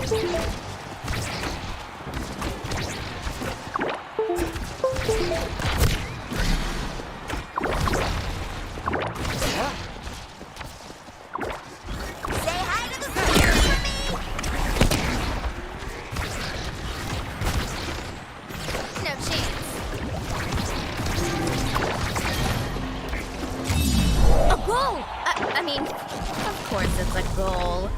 Of course it's a goal.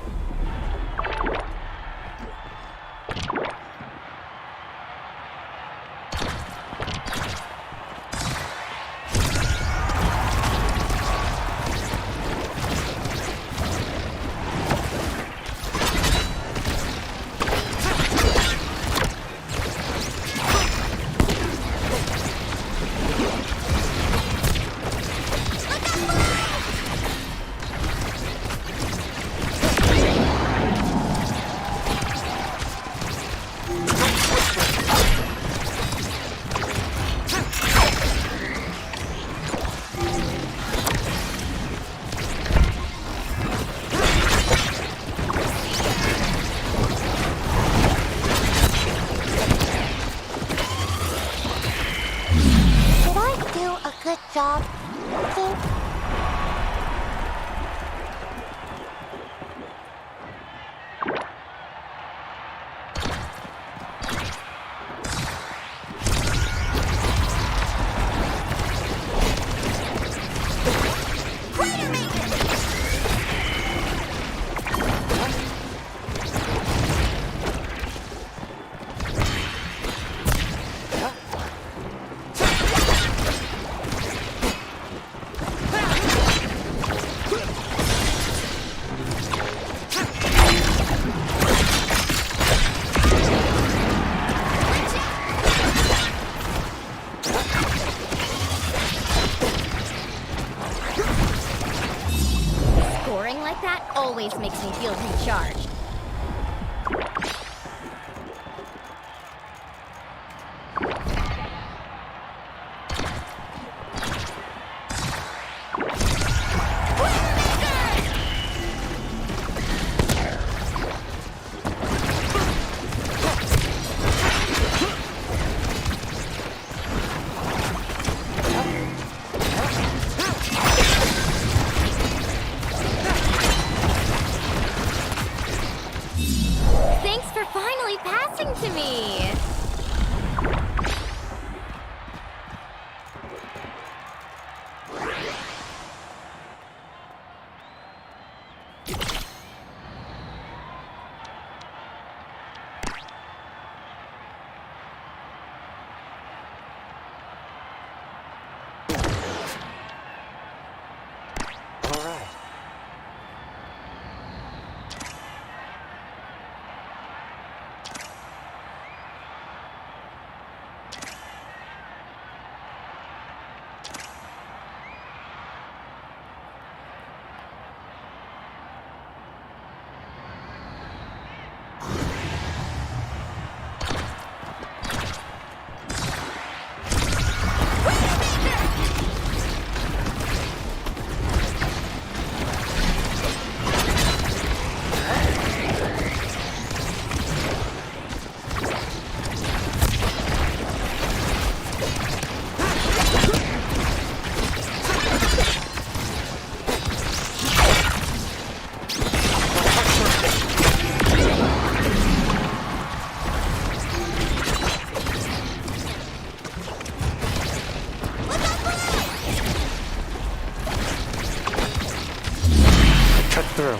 Good job. Scoring like that always makes me feel recharged. Thanks for finally passing to me! All right. Cut through.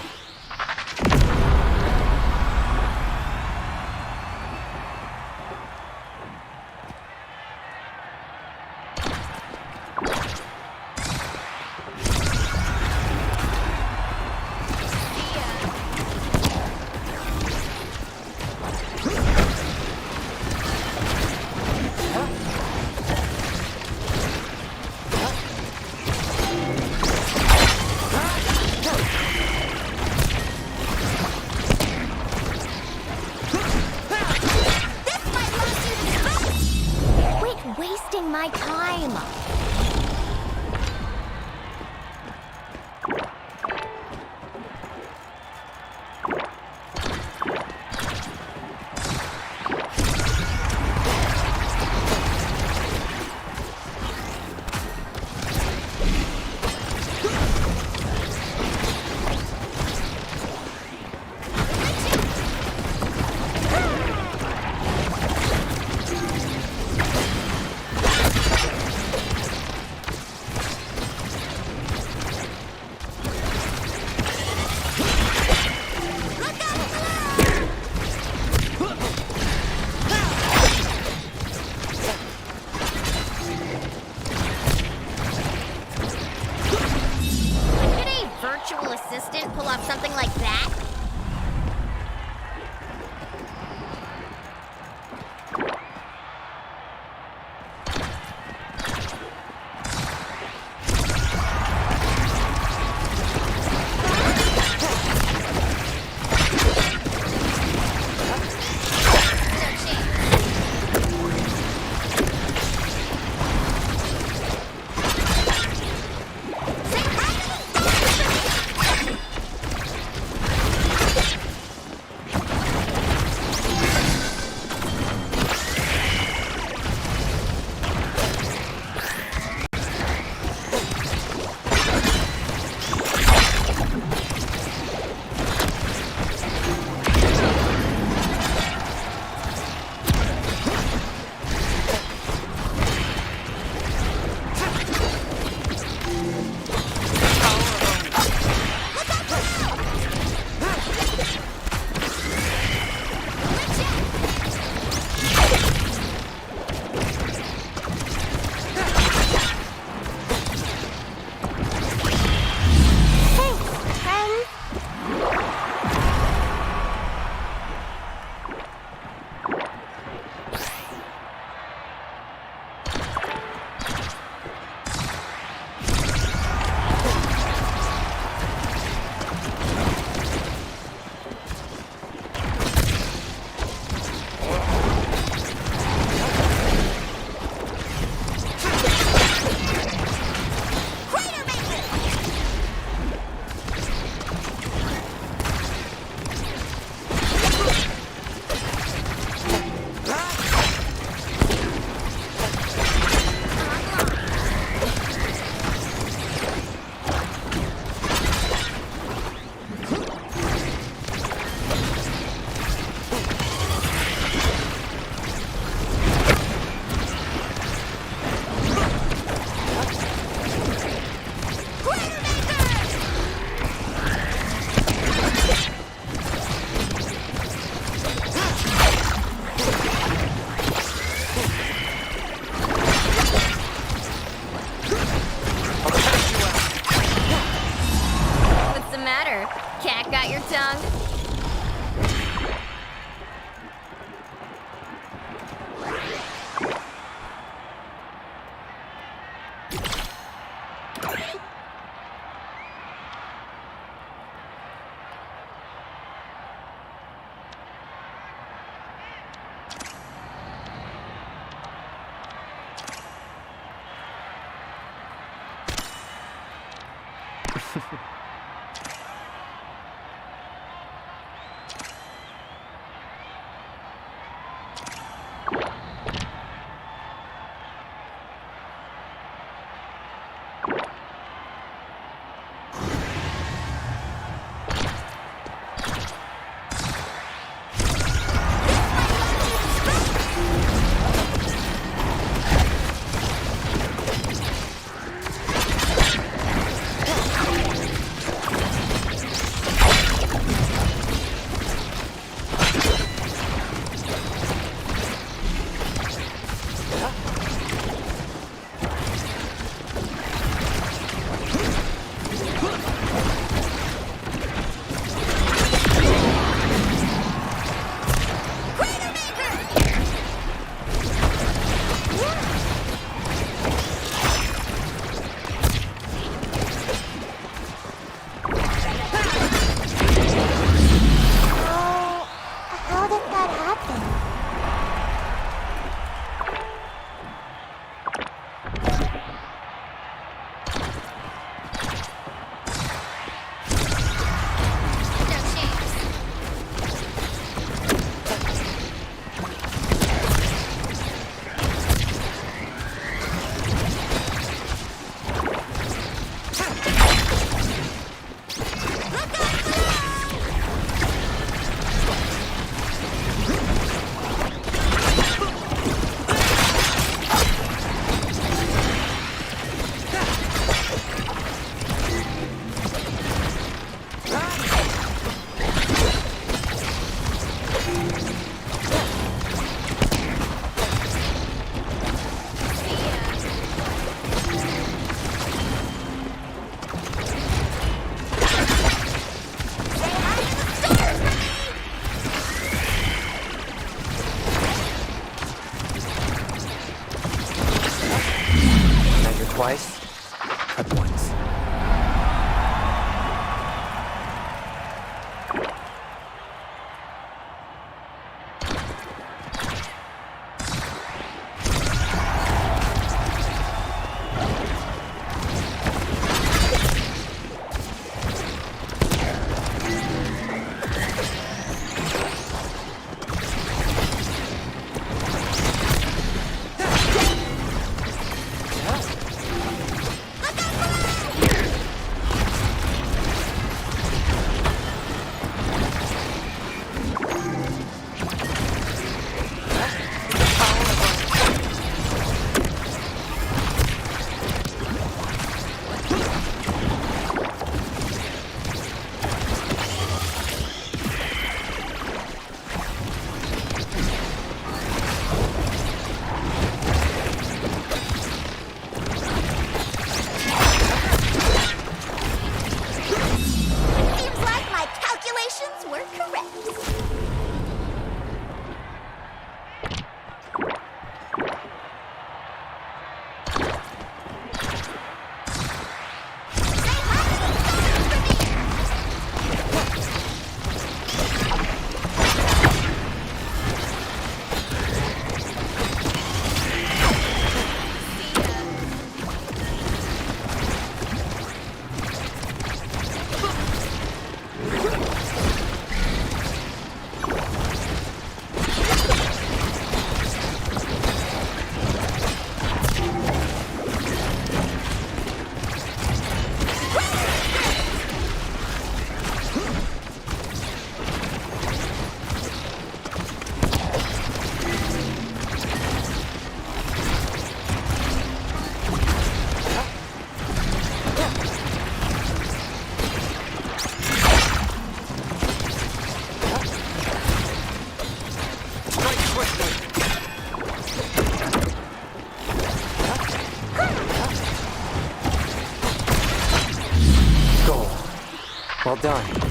Quit wasting my time! were correct. Goal. Well done.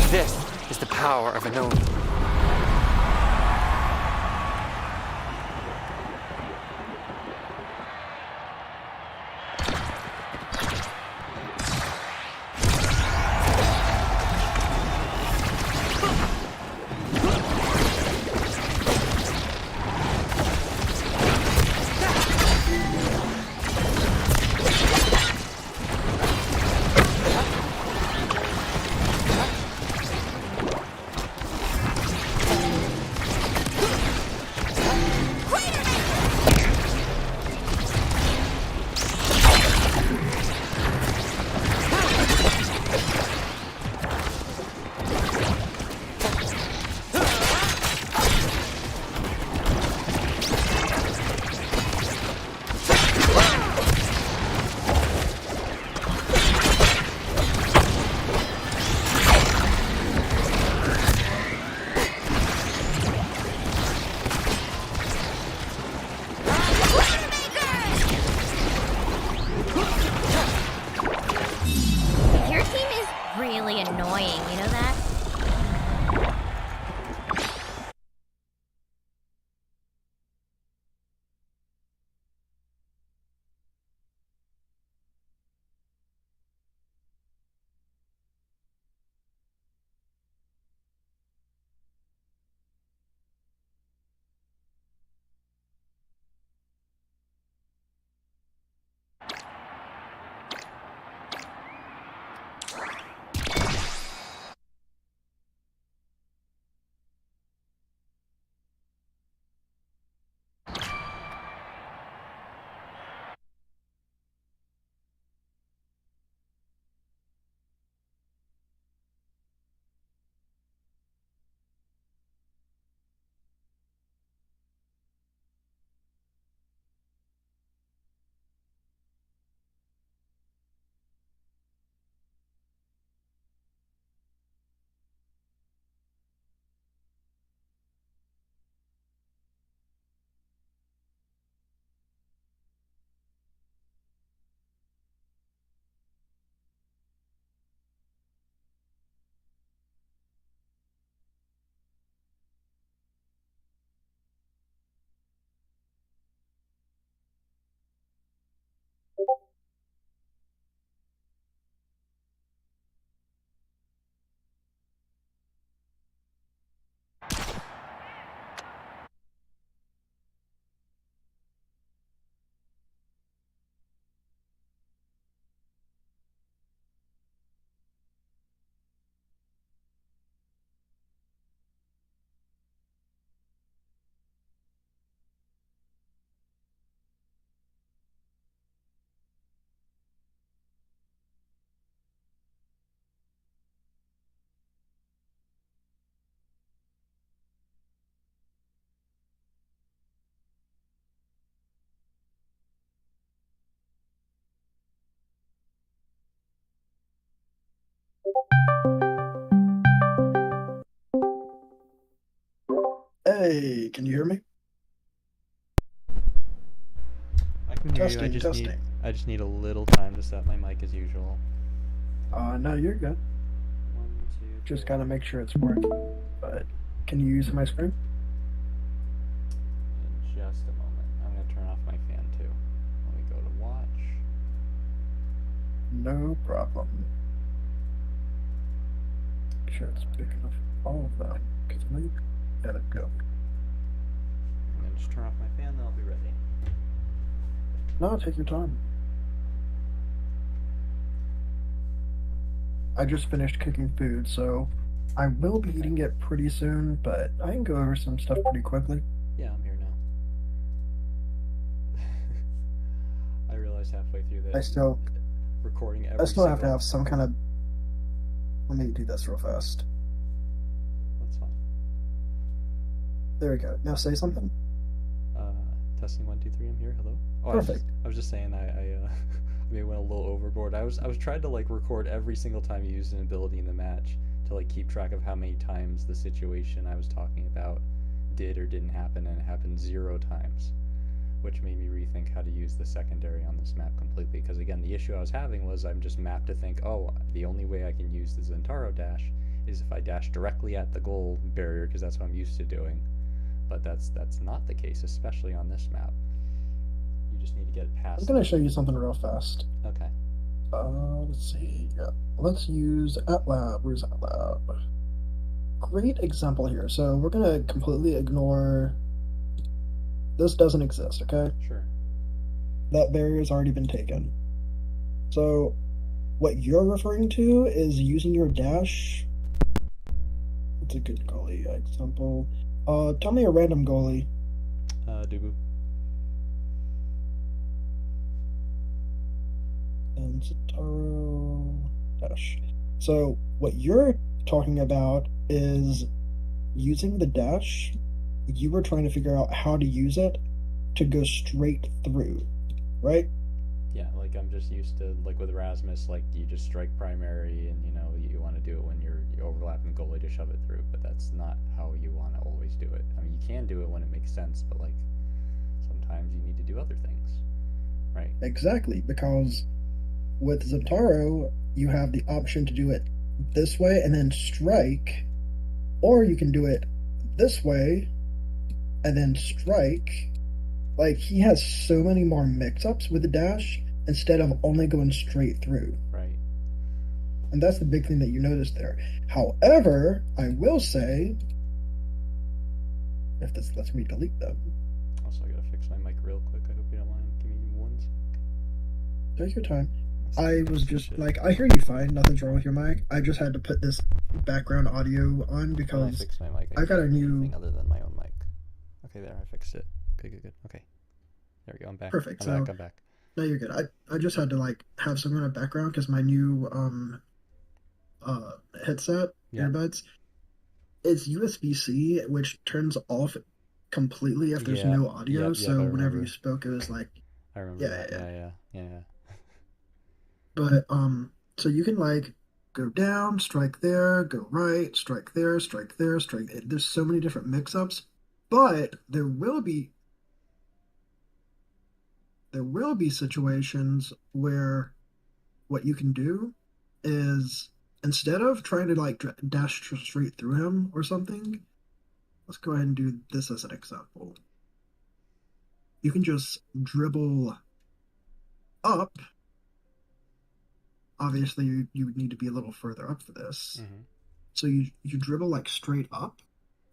This is the power of an Oni. Your team is really annoying, you know that? Hey, can you hear me? I can hear you. Testing. I just need a little time to set my mic as usual. No, you're good. 1, 2. Just gotta make sure it's working. But can you use my screen? In just a moment. I'm gonna turn off my fan too. Let me go to watch. No problem. Make sure it's big enough for all of them. Because I know you gotta go. I'm gonna just turn off my fan, then I'll be ready. No, take your time. I just finished cooking food, so I will be eating it pretty soon, but I can go over some stuff pretty quickly. Yeah, I'm here now. I realized halfway through that I still recording every have to single- have some kind of... Let me do this real fast. That's fine. There we go. Now say something. Testing 1, 2, 3. I'm here. Hello. Oh, Perfect. I was just saying I maybe went a little overboard. I was trying to like record every single time you used an ability in the match to like keep track of how many times the situation I was talking about did or didn't happen, and it happened 0 times, which made me rethink how to use the secondary on this map completely. Because again, the issue I was having was I'm just mapped to think, oh, the only way I can use the Zentaro dash is if I dash directly at the goal barrier, because that's what I'm used to doing. But that's not the case, especially on this map. You just need to get past. I'm gonna show you something real fast. Okay. Let's see. Yeah. Let's use AtLab. Where's AtLab? Great example here. So we're gonna completely ignore. This doesn't exist. Okay. Sure. That barrier's already been taken. So what you're referring to is using your dash. What's a good goalie example? Tell me a random goalie. Dubu. And Zataro dash. So what you're talking about is using the dash. You were trying to figure out how to use it to go straight through, right? Yeah, like I'm just used to, like with Rasmus, like you just strike primary and you want to do it when you're overlapping goalie to shove it through, but that's not how you want to always do it. I mean, you can do it when it makes sense, but like sometimes you need to do other things, right? Exactly, because with Zataro, you have the option to do it this way and then strike, or you can do it this way and then strike. Like, he has so many more mix-ups with the dash instead of only going straight through. Right. And that's the big thing that you noticed there. However, I will say, if this lets me delete them. Also, I gotta fix my mic real quick. I hope you don't mind. Give me 1 sec. Take your time. I was just like, I hear you fine. Nothing's wrong with your mic. I just had to put this background audio on When I because fix my mic, I got a can't hear new. anything other than my own mic. Okay, there, I fixed it. Good. Okay, there we go. I'm back. Perfect. I'm So back. no, you're good. I just had to like have some kind of background because my new headset Yeah. earbuds, it's USB-C, which turns off completely if there's Yeah. no audio. Yep, So I whenever remember. you spoke, it was like, I remember yeah, that. Yeah. but so you can like go down, strike there, go right, strike there, strike there, strike. There's so many different mix-ups, but there will be situations where what you can do is instead of trying to like dash straight through him or something, let's go ahead and do this as an example. You can just dribble up. Obviously, you would need to be a little further up for this. Mm-hmm. So you dribble like straight up,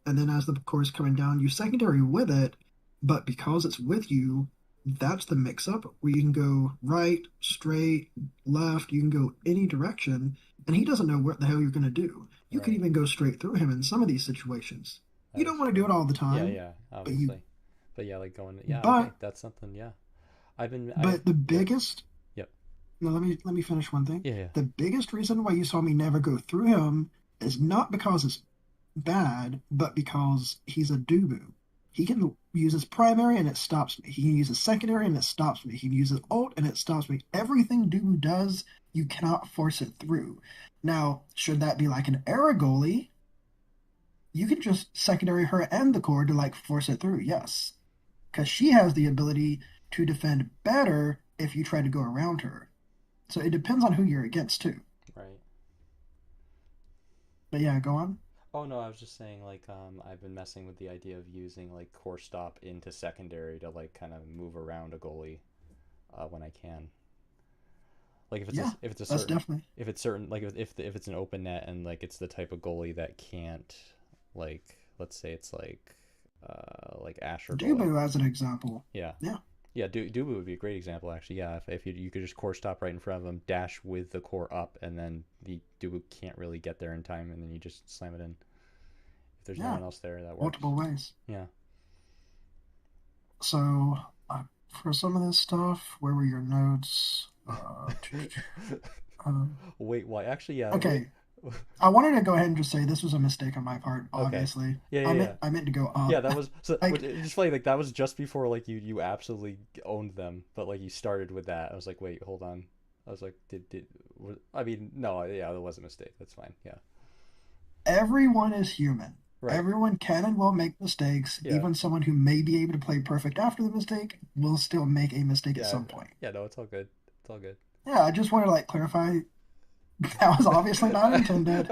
and then as the core is coming down, you secondary with it, but because it's with you, that's the mix-up where you can go right, straight, left, you can go any direction, and he doesn't know what the hell you're going to do. You could Right. even go straight through him in some of these situations. That You is don't want to do true. it all the time. Yeah, obviously. But yeah, like going. Yeah, But- okay, that's something. Yeah, But the biggest... Yep. No, let me finish one thing. Yeah. The biggest reason why you saw me never go through him is not because it's bad, but because he's a Dubu. He can use his primary and it stops me. He can use his secondary and it stops me. He can use his ult and it stops me. Everything Dubu does, you cannot force it through. Now, should that be like an Era goalie, you can just secondary her and the core to like force it through, yes. Because she has the ability to defend better if you try to go around her. So it depends on who you're against too. Right. But yeah, go on. Oh no, I was just saying like I've been messing with the idea of using like core stop into secondary to like kind of move around a goalie when I can. Like if it's Yeah, if it's a That's certain definitely. if it's certain like if it's an open net and like it's the type of goalie that can't like let's say it's like Asher goalie. Dubu as an example. Yeah. Yeah. Yeah, Dubu would be a great example, actually. Yeah, if you could just core stop right in front of him, dash with the core up, and then the Dubu can't really get there in time, and then you just slam it in. If there's no Yeah. one else there, that works. Multiple ways. Yeah. So for some of this stuff, where were your notes? Wait, why? Actually, yeah. Okay. I wanted to go ahead and just say this was a mistake on my part, Okay. obviously. Yeah, I meant to go up. Yeah, that was so. Like- It's just funny, like that was just before like you absolutely owned them, but like you started with that. I was like, wait, hold on. I was like, I mean, no, yeah, that was a mistake. That's fine. Yeah. Everyone is human. Right. Everyone can and will make mistakes. Yeah. Even someone who may be able to play perfect after the mistake will still make a mistake at Yeah. some point. Yeah, no, it's all good. It's all good. Yeah, I just want to like clarify That was obviously not intended.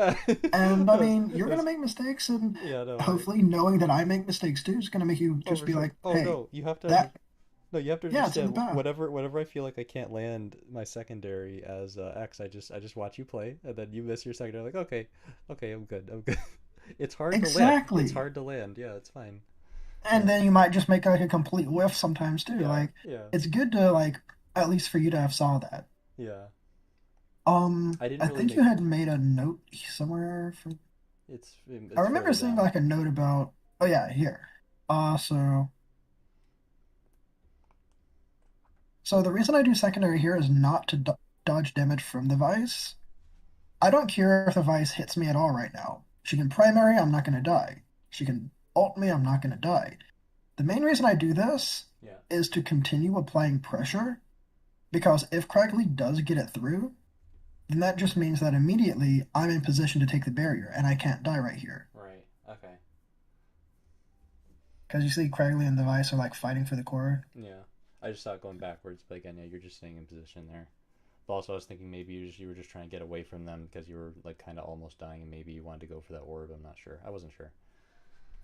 And I mean, you're gonna It's- make mistakes, and yeah, no, hopefully knowing that I make mistakes too is gonna make you oh, just for be sure. like, Oh hey, no, you have to that, no, you have to yeah, it's in the understand. bag. Whenever I feel like I can't land my secondary as X, I just watch you play, and then you miss your secondary. Like, okay, okay, I'm good, I'm good. It's hard to land. It's Exactly. hard to land. Yeah, it's fine. And Yeah, then you might just make like a complete whiff sometimes too. yeah, Like, yeah, it's good to like at least for you to have saw that. yeah. I didn't I really think you make had made a note somewhere for. I it's remember further seeing down. like a note about. Oh yeah, here. So the reason I do secondary here is not to dodge damage from the Vice. I don't care if the Vice hits me at all right now. She can primary, I'm not gonna die. She can ult me, I'm not gonna die. The main reason I do this Yeah. is to continue applying pressure, because if Craggley does get it through, then that just means that immediately I'm in position to take the barrier, and I can't die right here. Right. Okay. Because you see Craggley and the Vice are like fighting for the core. Yeah. I just thought going backwards, but again, yeah, you're just staying in position there. But also, I was thinking maybe you were just trying to get away from them because you were like kind of almost dying, and maybe you wanted to go for that orb. I'm not sure. I wasn't sure.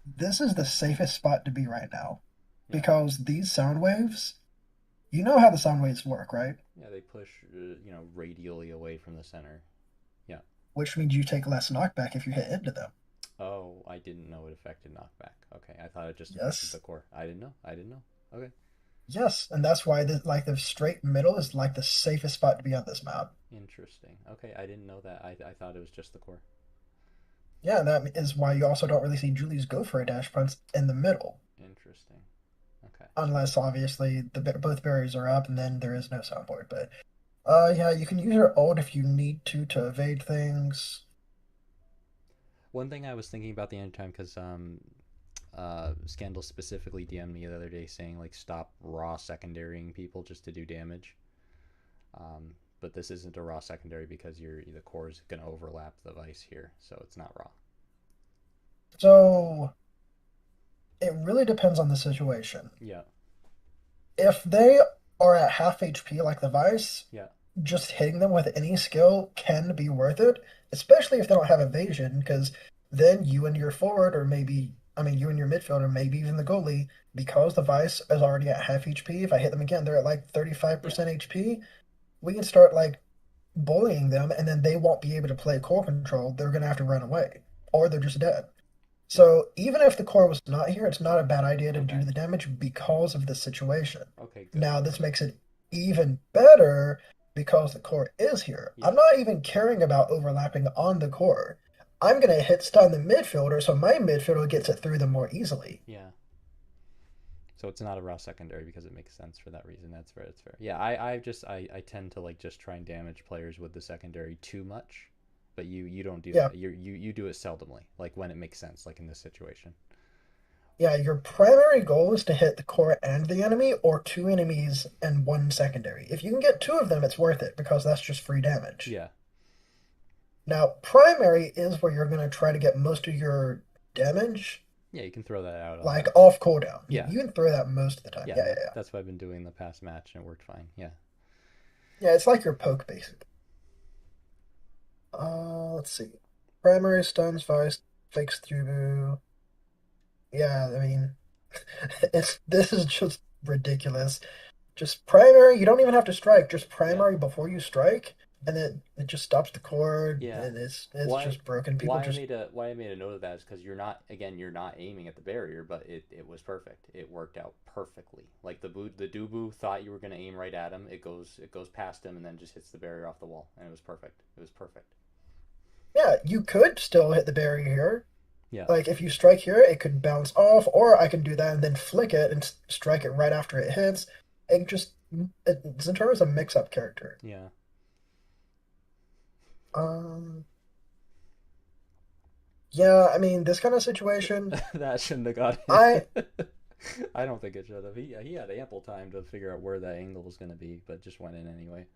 This is the safest spot to be right now. Yeah. Because these sound waves, you know how the sound waves work, right? Yeah, they push, radially away from the center. Yeah. Which means you take less knockback if you hit into them. Oh, I didn't know it affected knockback. Okay, I thought it just affected Yes. the core. I didn't know. I didn't know. Okay. Yes, and that's why the straight middle is like the safest spot to be on this map. Interesting. Okay, I didn't know that. I thought it was just the core. Yeah, that is why you also don't really see Julius go for a dash punch in the middle. Interesting. Okay. Unless obviously both barriers are up and then there is no soundboard. But yeah, you can use your ult if you need to evade things. One thing I was thinking about the end time because Scandal specifically DM'd me the other day saying like stop raw secondarying people just to do damage. But this isn't a raw secondary because the core is going to overlap the Vice here, so it's not raw. So it really depends on the situation. Yeah. If they are at half HP like the Vice, Yeah. just hitting them with any skill can be worth it, especially if they don't have evasion, because then you and your forward, or maybe, I mean, you and your midfielder, maybe even the goalie, because the Vice is already at half HP, if I hit them again, they're at like 35% HP, we can start like bullying them, and then they won't be able to play core control. They're going to have to run away, or they're just dead. So even if the core was not here, it's not a bad idea to do the damage because of the situation. Okay, good. Now, this makes it even better because the core is here. Yeah. I'm not even caring about overlapping on the core. I'm going to hit stun the midfielder so my midfielder gets it through them more easily. Yeah. So it's not a raw secondary because it makes sense for that reason. That's fair. That's fair. Yeah, I tend to like just try and damage players with the secondary too much, but you don't do Yeah. that. You do it seldomly, like when it makes sense, like in this situation. Yeah, your primary goal is to hit the core and the enemy, or two enemies and one secondary. If you can get two of them, it's worth it because that's just free damage. Yeah. Now, primary is where you're going to try to get most of your damage, Yeah, you can throw that out. like off cooldown. Yeah. You can throw that most of the time. Yeah, Yeah. that's what I've been doing the past match, and it worked fine. Yeah. Yeah, it's like your poke, basically. Let's see. Primary stuns, Vice, fakes through. Yeah, I mean, this is just ridiculous. Just primary, you don't even have to strike. Just primary before you strike, and it just stops the core. Yeah. And it's Why- just broken. People Why just I made a note of that is because you're not aiming at the barrier, but it was perfect. It worked out perfectly. Like the Dubu thought you were gonna aim right at him. It goes past him and then just hits the barrier off the wall, and it was perfect. It was perfect. yeah, you could still hit the barrier here. Yeah. Like if you strike here, it could bounce off, or I can do that and then flick it and strike it right after it hits. Zentaro is a mix-up character. Yeah. Yeah, I mean, this kind of situation, That shouldn't have got I- I don't think it should have. He had ample time to figure out where that angle was gonna be, but just went in anyway.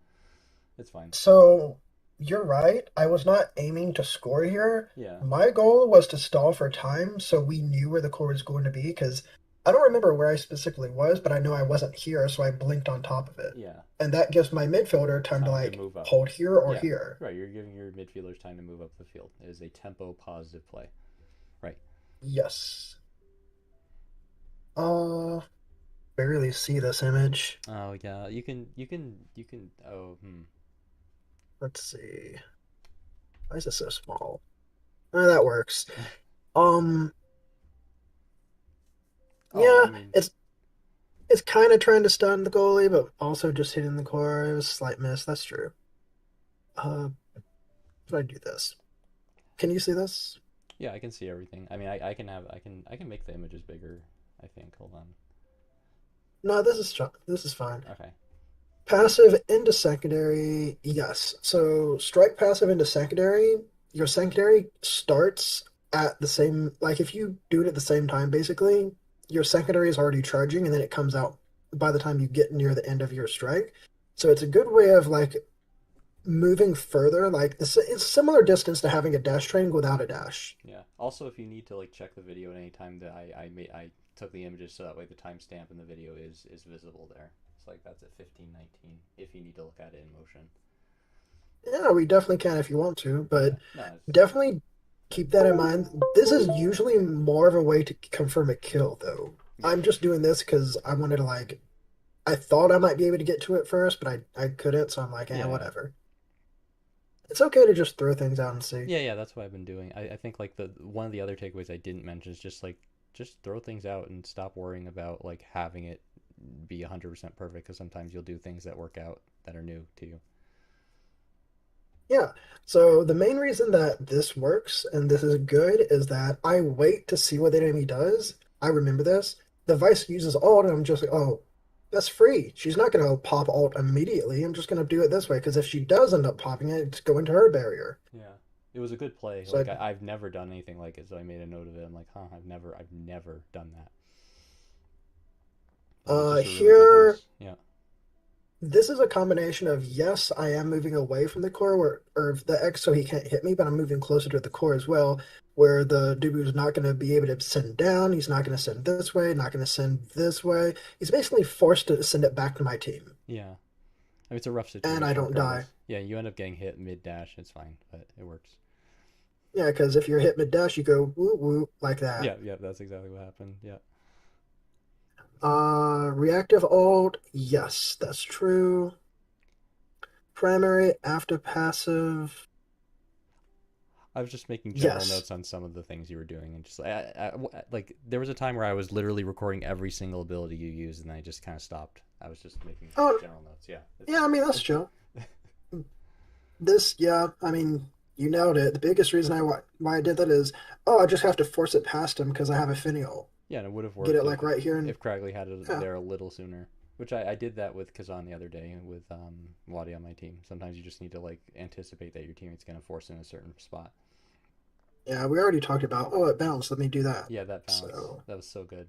It's fine. so you're right. I was not aiming to score here. Yeah. My goal was to stall for time so we knew where the core was going to be, because I don't remember where I specifically was, but I know I wasn't here, so I blinked on top of it. Yeah, And that gives my midfielder time to time to like move up. hold here or Yeah, here. right. You're giving your midfielders time to move up the field. It is a tempo positive play. Right. Yes. Uh, barely see this image. Oh yeah, you can. Oh Let's see. Why is this so small? That works. Um, Oh, yeah, I mean, it's kind of trying to stun the goalie, but also just hitting the core. It was a slight miss. That's true. Uh, if I do this, can you see this? yeah, I can see everything. I mean, I can make the images bigger. I think. Hold on. No, this is fine. Okay. Passive into secondary, yes. So strike passive into secondary, your secondary starts at the same, like if you do it at the same time, basically, your secondary is already charging and then it comes out by the time you get near the end of your strike. So it's a good way of like moving further. Like it's similar distance to having a dash train without a dash. Yeah. Also, if you need to like check the video at any time that I took the images so that way the timestamp in the video is visible there. It's like that's at 15:19 if you need to look at it in motion. Yeah, we definitely can if you want to, but Yeah. No, it's definitely keep that in mind. This is usually more of a way to confirm a kill, though. yeah. I'm just doing this because I wanted to like. I thought I might be able to get to it first, but I couldn't, so I'm like, Yeah. whatever. It's okay to just throw things out and see. Yeah, that's what I've been doing. I think like the one of the other takeaways I didn't mention is just throw things out and stop worrying about like having it be 100% perfect because sometimes you'll do things that work out that are new to you. Yeah. So the main reason that this works and this is good is that I wait to see what the enemy does. I remember this. The Vice uses ult, and I'm just like, oh, that's free. She's not gonna pop ult immediately. I'm just gonna do it this way because if she does end up popping it, it's going to her barrier. Yeah. It was a good play. So Like I've never done anything like it, so I made a note of it. I'm like, huh, I've never done that. That was just a really good here use. Yeah. this is a combination of yes, I am moving away from the core or the X so he can't hit me, but I'm moving closer to the core as well, where the Dubu is not going to be able to send down. He's not going to send this way, not going to send this way. He's basically forced to send it back to my team, Yeah. I mean, it's a rough and I situation don't die. regardless. Yeah, you end up getting hit mid dash. It's fine, but it works. Yeah, because if you're hit mid dash, you go woo woo like that. Yeah, that's exactly what happened. Yeah. Reactive ult, yes, that's true. Primary after passive, I was just making general yes. notes on some of the things you were doing, and just like there was a time where I was literally recording every single ability you used, and I just kind of stopped. I was just making Oh, general notes. Yeah. yeah, I mean that's true. This, yeah, I mean, you nailed it. The biggest reason why I did that is, oh, I just have to force it past him because I have a finial. Yeah, and it would have Get worked it like right here, and if Cragley had it yeah, there a little sooner. Which I did that with Kazan the other day with Wadi on my team. Sometimes you just need to like anticipate that your teammate's gonna force in a certain spot. yeah. We already talked about. Oh, it bounced. Let me do that. Yeah, that balance. So, That was so good.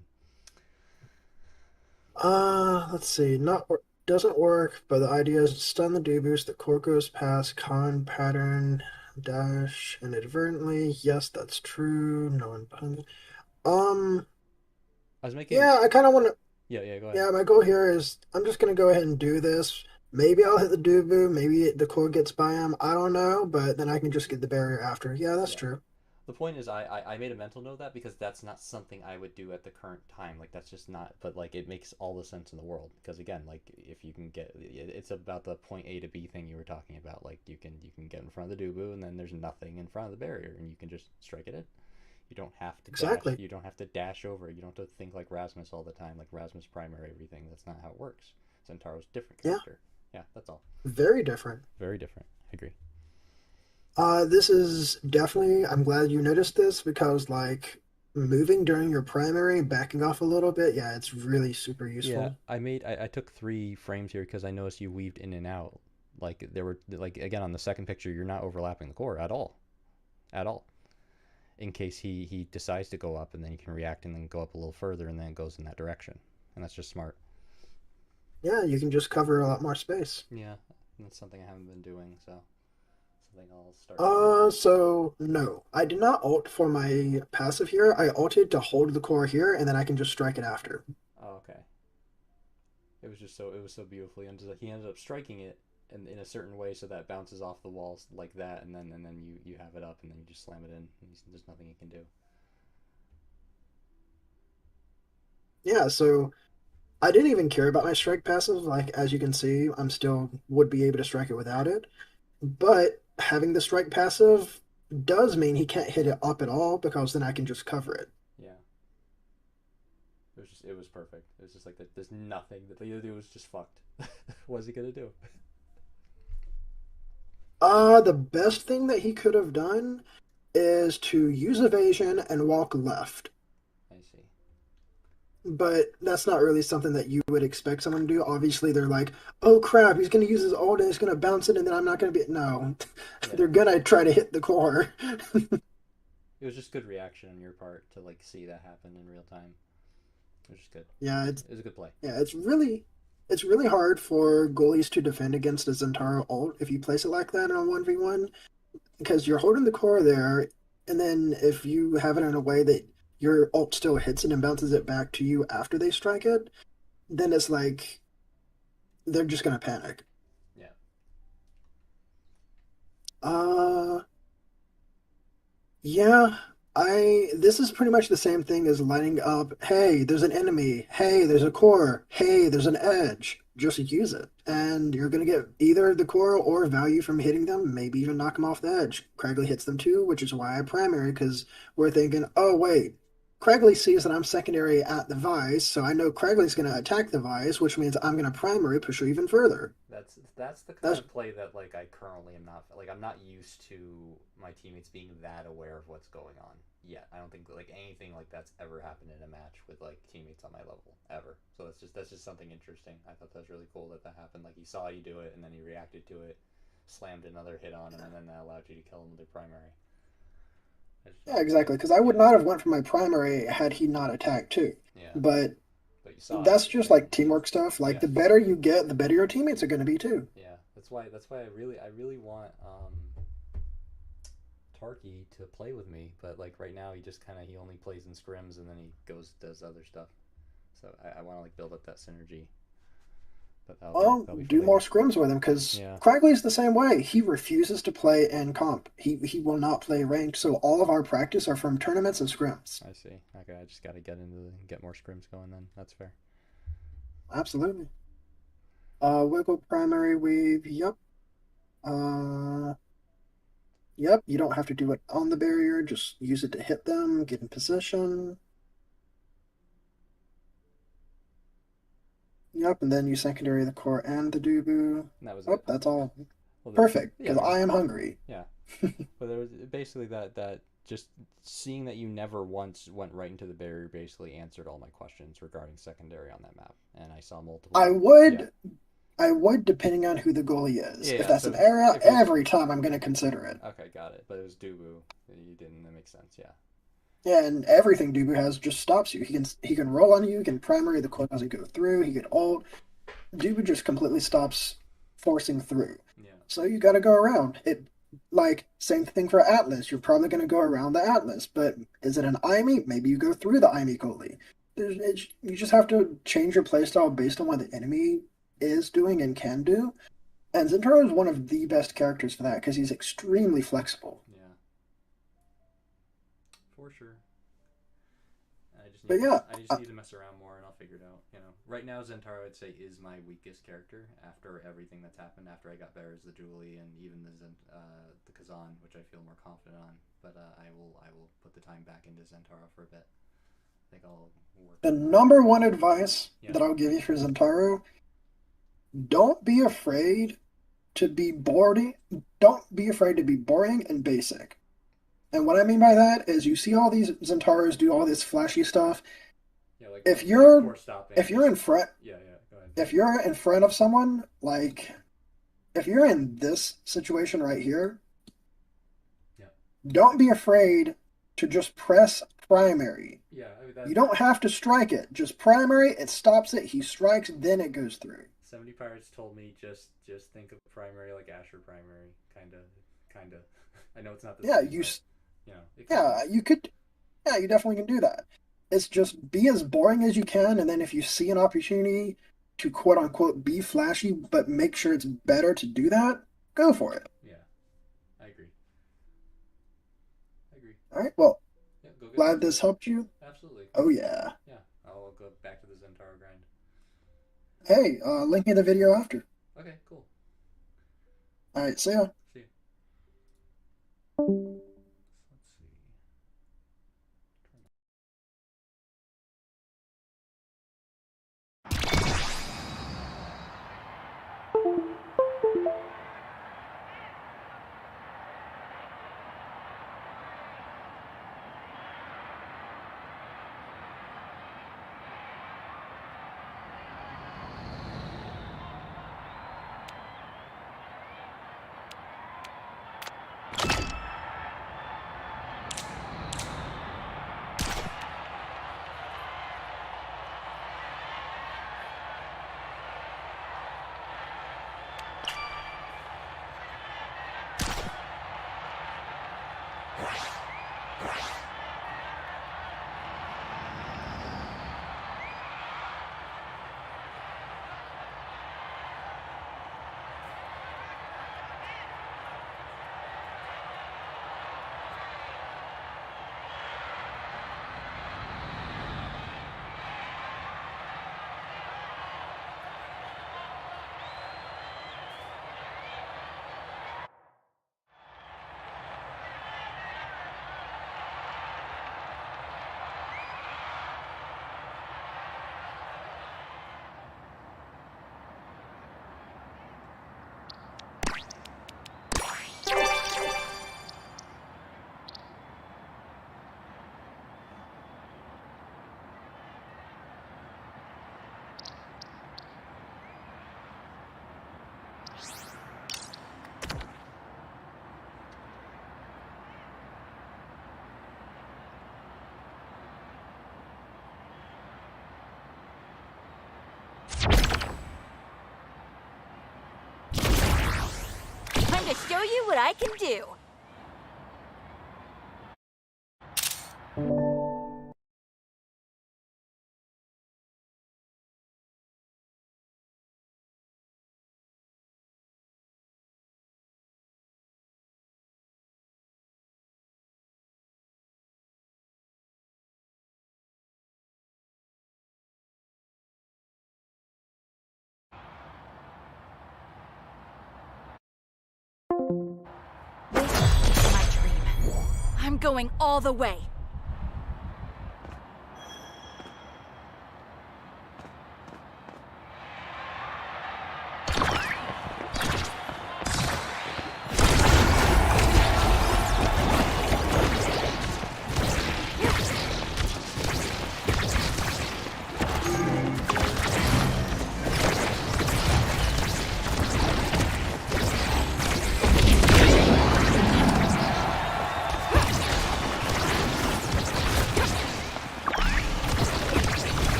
let's see. Doesn't work, but the idea is to stun the Dubus. The core goes past con pattern dash inadvertently. Yes, that's true. No one. Um, I was making yeah, I kind of want to. yeah, go ahead. Yeah, my goal here is I'm just gonna go ahead and do this. Maybe I'll hit the Dubu. Maybe the core gets by him. I don't know, but then I can just get the barrier after. Yeah, that's Yeah. true. The point is, I made a mental note of that because that's not something I would do at the current time. Like that's just not. But like it makes all the sense in the world because again, like if you can get, it's about the point A to B thing you were talking about. Like you can get in front of the Dubu and then there's nothing in front of the barrier and you can just strike it in. You don't have to Exactly. dash. You don't have to dash over. You don't have to think like Rasmus all the time. Like Rasmus primary everything. That's not how it works. Centauro's different Yeah, character. Yeah, that's all. very different. Very different. I agree. This is definitely, I'm glad you noticed this because, like, moving during your primary, backing off a little bit, yeah, it's really super Yeah, useful. I took 3 frames here because I noticed you weaved in and out. Like there were like again on the second picture, you're not overlapping the core at all. In case he decides to go up, and then you can react and then go up a little further, and then it goes in that direction, and that's just smart. Yeah, you can just cover a lot more space. Yeah, that's something I haven't been doing, so something I'll start doing? So no, I did not ult for my passive here. I ulted to hold the core here, and then I can just strike it after. Oh, okay. It was so beautifully, and he ended up striking it in a certain way so that it bounces off the walls like that, and then you have it up, and then you just slam it in, and there's nothing you can do. Yeah, so I didn't even care about my strike passive. Like, as you can see, I'm still would be able to strike it without it. But having the strike passive does mean he can't hit it up at all because then I can just cover it. Yeah. It was perfect. It was just like there's nothing that it was just fucked. What's he gonna do? The best thing that he could have done is to use evasion and walk left. I see. But that's not really something that you would expect someone to do. Obviously, they're like, oh crap, he's going to use his ult and he's going to bounce it and then I'm not going to be. No, Yeah. they're going to try to hit the core. It was just good reaction on your part to like see that happen in real time. It was just good. Yeah, It was a good play. it's really hard for goalies to defend against a Zentaro ult if you place it like that in a 1v1 because you're holding the core there, and then if you have it in a way that your ult still hits it and bounces it back to you after they strike it, then it's like they're just gonna panic. Yeah. Uh, yeah, this is pretty much the same thing as lining up, hey, there's an enemy, hey, there's a core, hey, there's an edge. Just use it. And you're gonna get either the core or value from hitting them, maybe even knock them off the edge. Craigley hits them too, which is why I primary, because we're thinking, oh wait, Craigley sees that I'm secondary at the Vice, so I know Craigley's gonna attack the Vice, which means I'm gonna primary push her even further. That's the kind That's of play that like I currently am not like I'm not used to my teammates being that aware of what's going on yet. I don't think like anything like that's ever happened in a match with like teammates on my level ever. So that's just something interesting. I thought that was really cool that happened. Like he saw you do it and then he reacted to it, slammed another hit on him, and then that allowed you to kill him with your primary. Yeah, exactly, because I would not have went for my primary had he not attacked too. Yeah, But but you saw that's it. just like teamwork stuff. Like Yeah. the better you get, the better your teammates are going to be too. Yeah, that's why I really want Tarky to play with me, but like right now he only plays in scrims and then he does other stuff. So I want to like build up that synergy. But that'll be Do for more later. scrims with him because Yeah. Craigley's the same way. He refuses to play in comp. He will not play ranked. So all of our practice are from tournaments and scrims. I see. Okay, I just got to get more scrims going then. That's fair. Absolutely. Wiggle primary wave. Yep. Uh, yep. You don't have to do it on the barrier. Just use it to hit them. Get in position. Yep. And then you secondary the core and the Dubu. And that was Oh, it. that's all. Well, Perfect. Because yeah, I am hungry. yeah. But there was basically that just seeing that you never once went right into the barrier basically answered all my questions regarding secondary on that map, and I saw multiple. I would. I would, depending on who the goalie is. Yeah, If that's so an era, if it's- every time I'm going to consider it. Okay, got it. But it was Dubu. You didn't. That makes sense. Yeah. Yeah, and everything Dubu has just stops you. He can roll on you, he can primary, the core doesn't go through, he can ult. Dubu just completely stops forcing through. Yeah. So you got to go around. Like, same thing for Atlas. You're probably going to go around the Atlas, but is it an IME? Maybe you go through the IME goalie. You just have to change your playstyle based on what the enemy is doing and can do. And Zentaro is one of the best characters for that because he's extremely flexible. Yeah. For sure. But yeah, I just need to mess around more and I'll figure it out. You know, right now Zentaro I'd say is my weakest character after everything that's happened. After I got better as the Julie and even the Kazan, which I feel more confident on. But I will put the time back into Zentaro for a bit. I think I'll work. The number one advice Yeah. that I'll give you for Zentaro: don't be afraid to be boring. Don't be afraid to be boring and basic. And what I mean by that is you see all these Zentaros do all this flashy stuff. Yeah, like If you're core stopping, if you're in front yeah, go ahead. if you're in front of someone, like if you're in this situation right here, Yeah. don't be afraid to just press primary. Yeah, I mean, You don't have to strike it. Just primary, it stops it, he strikes, then it goes through. 70 Pirates told me just think of primary like Asher primary, kind kind of. I know it's not the Yeah, same, you but, s- it yeah, kinda is. you could. Yeah, you definitely can do that. It's just be as boring as you can, and then if you see an opportunity to quote unquote be flashy, but make sure it's better to do that, go for it. Yeah, I agree. I agree. All right. Well, Yeah, go get glad those this helped you. Absolutely. Oh yeah. Yeah, I'll go back to the Zentaro grind. Hey, link me the video after. Okay, cool. All right. See ya. See you. Let's see. Time to show you what I can do. This is my dream. I'm going all the way.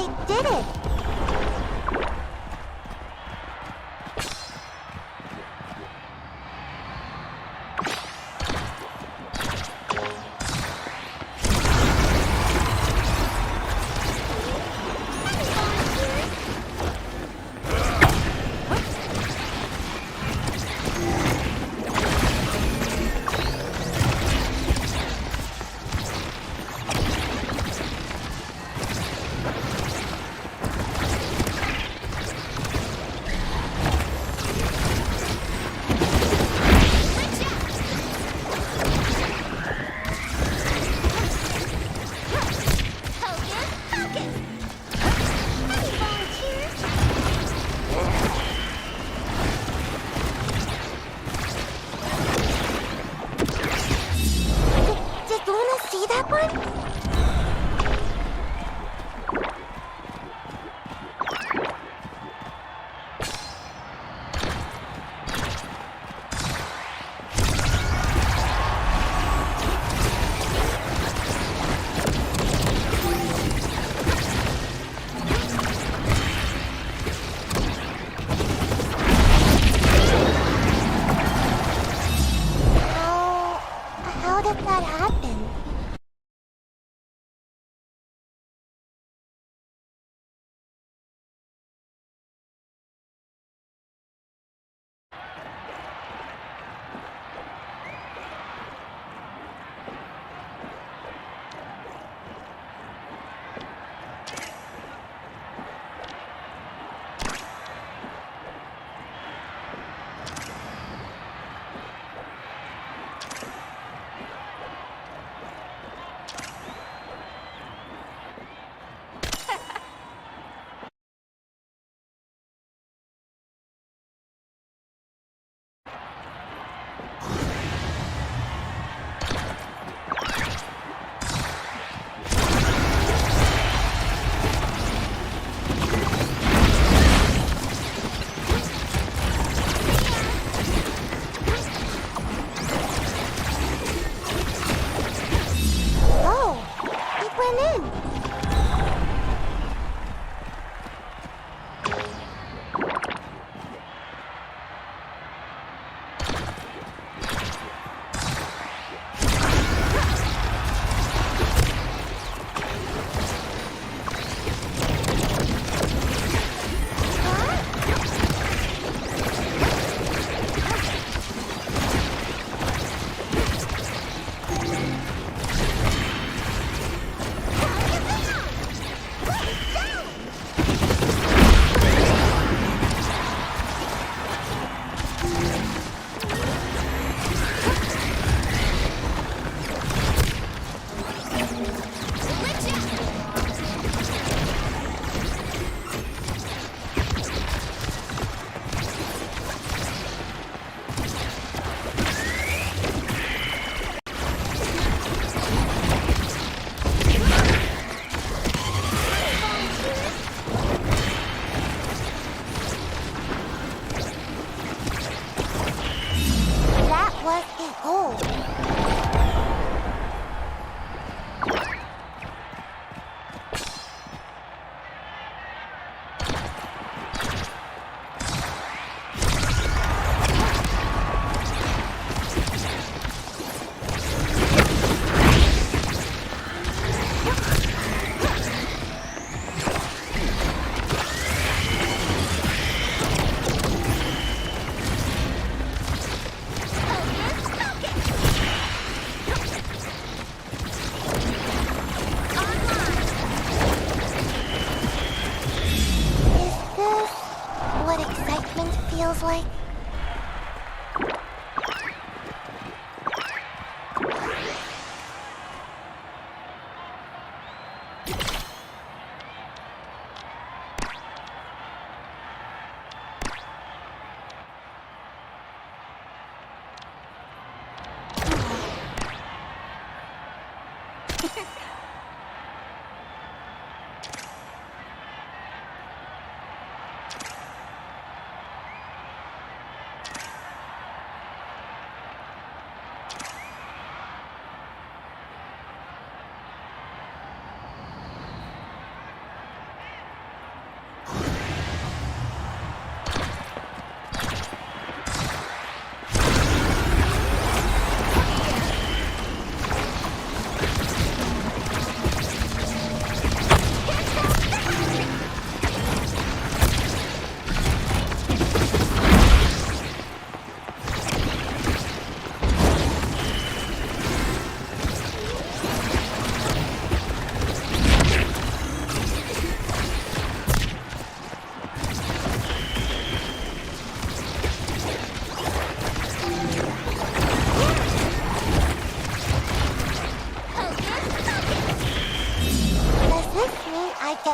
I did it! Did Luna see that one? How did that happen? Feels like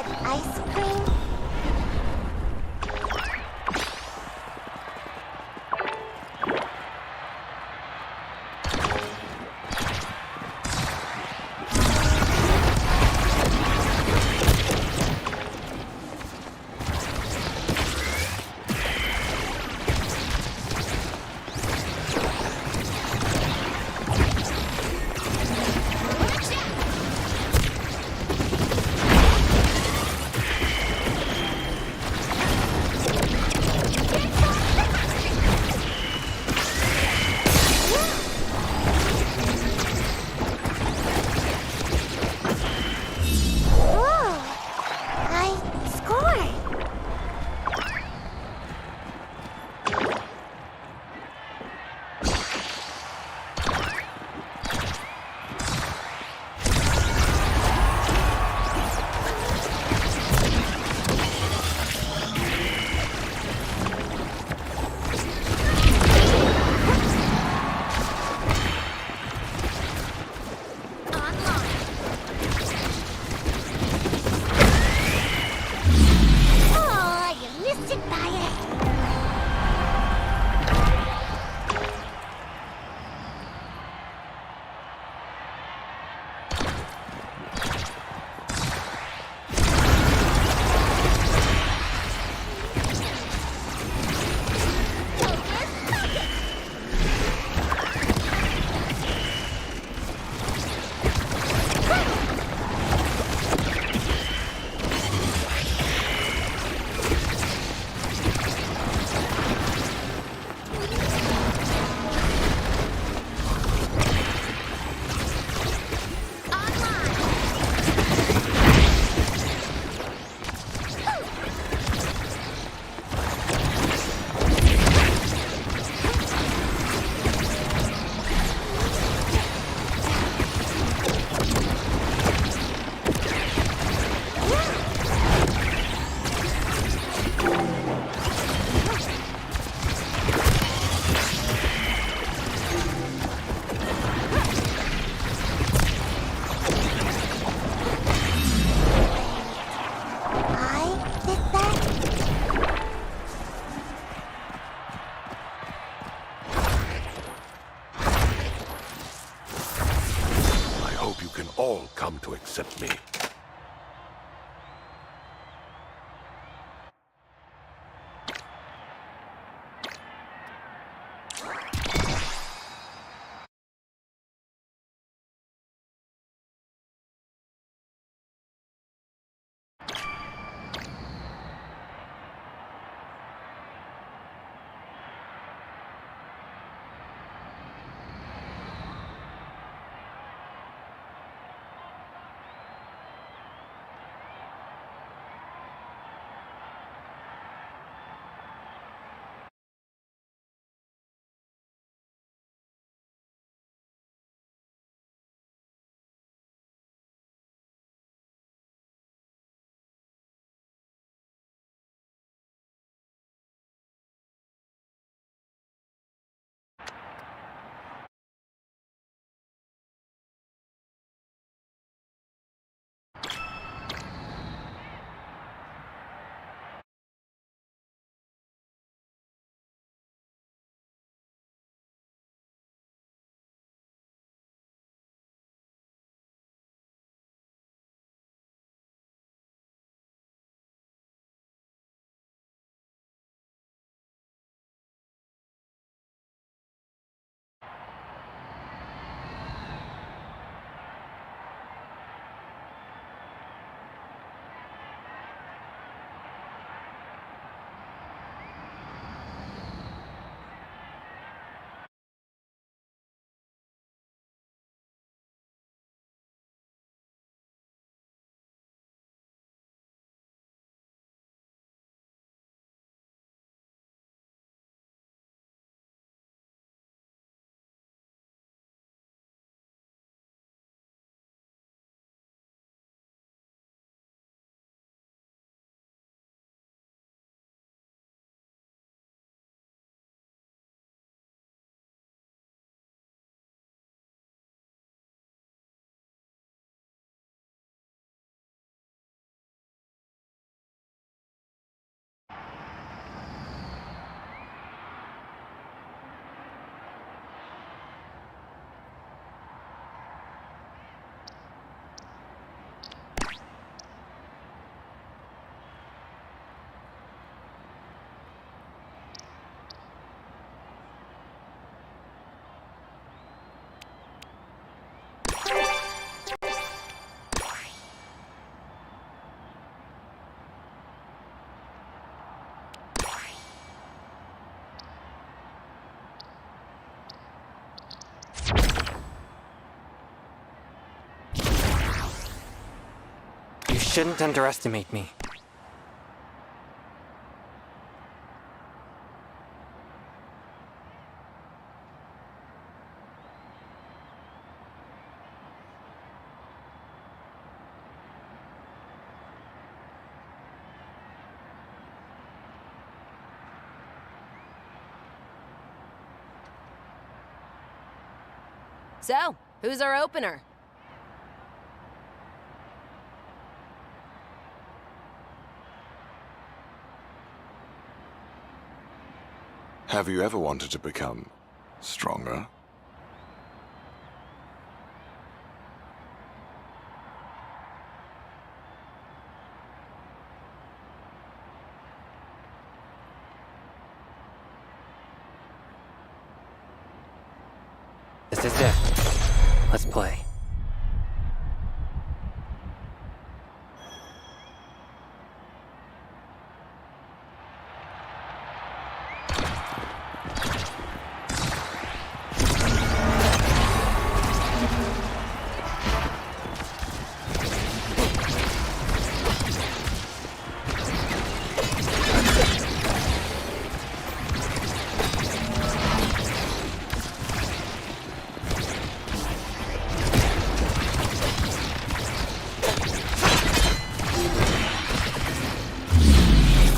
get ice cream? all come to accept me. shouldn't underestimate me. So, who's our opener? Have you ever wanted to become stronger? This is it. Let's play.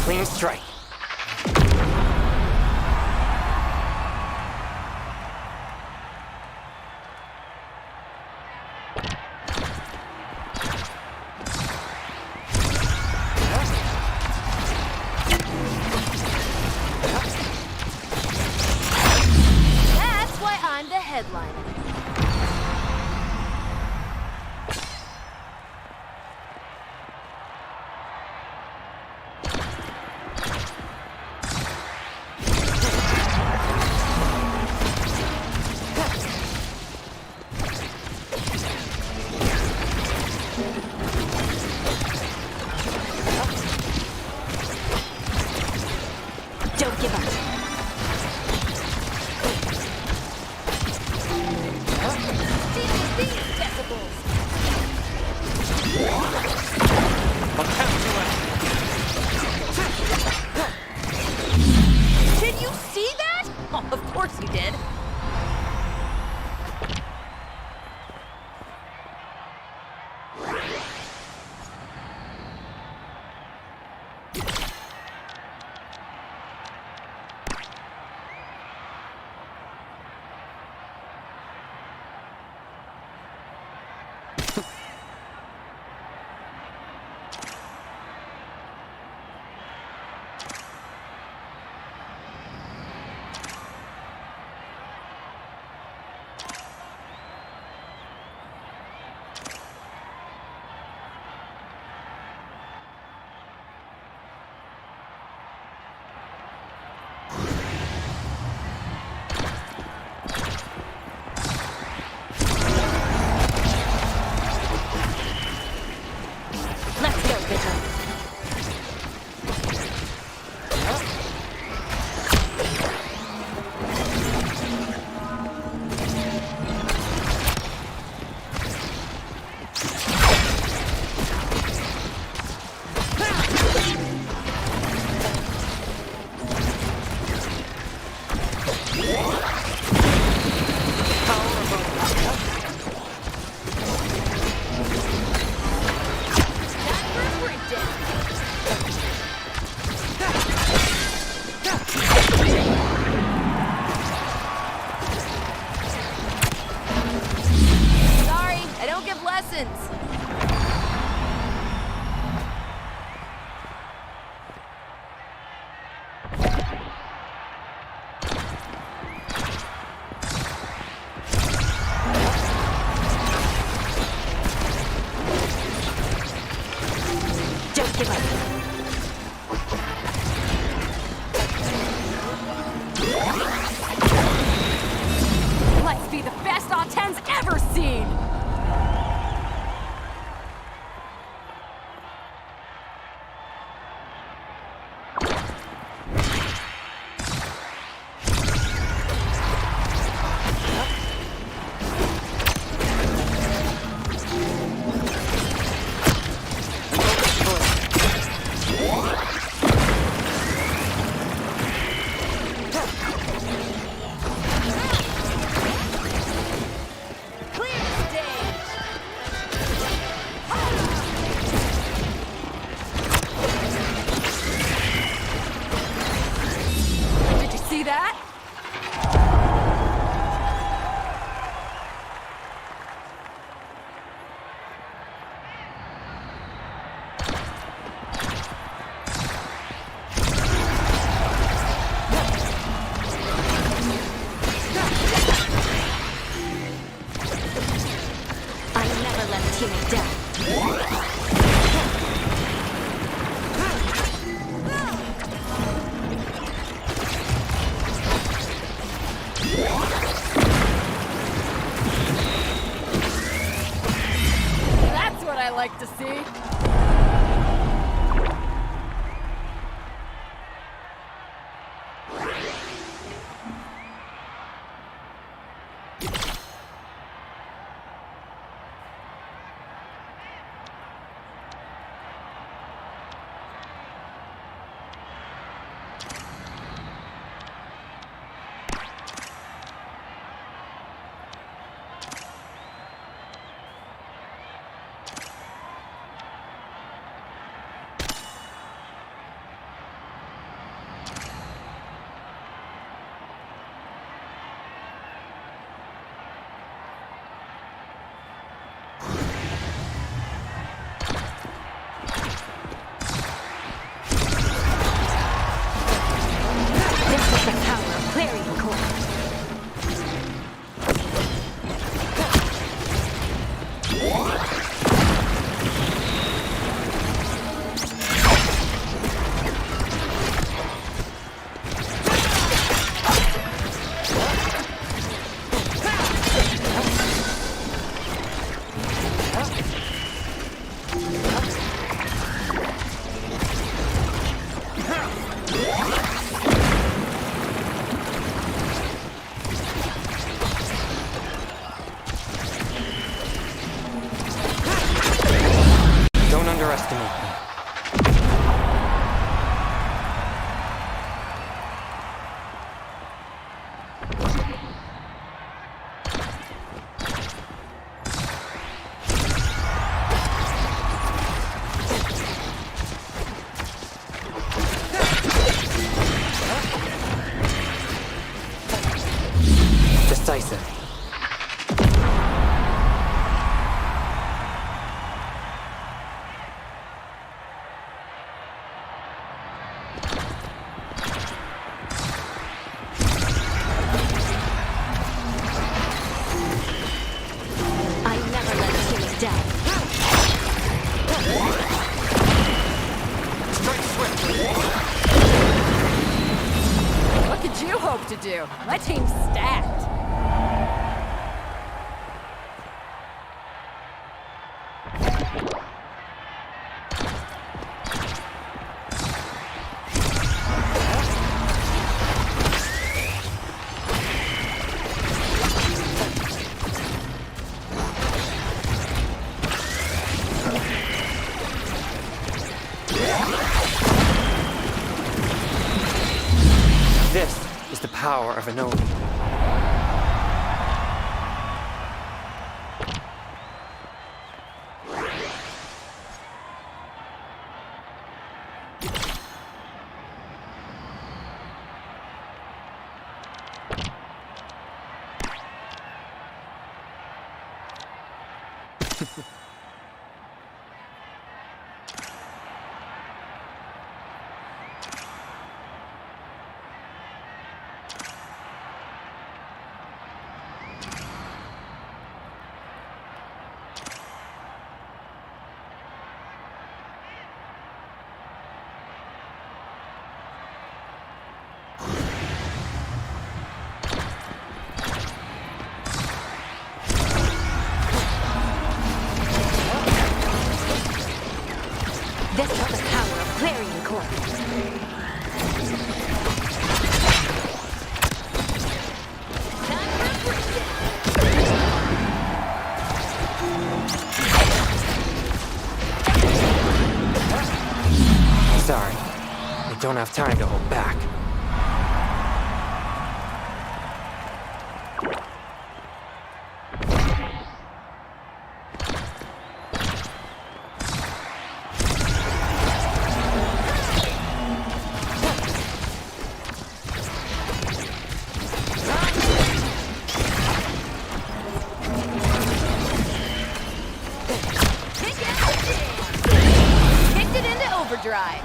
Clean strike. That's why I'm the headliner. Don't give up. These decibels. Did you see that? Oh, of course you did. Let's go, Vigil. Sorry, I don't give lessons. Don't give up. Let's be the best Auten's ever seen! to do. My team's stacked. This is the power of an Oni. This is the power of Clarion Core. Sorry, I don't have time to hold back. Kicked it into overdrive.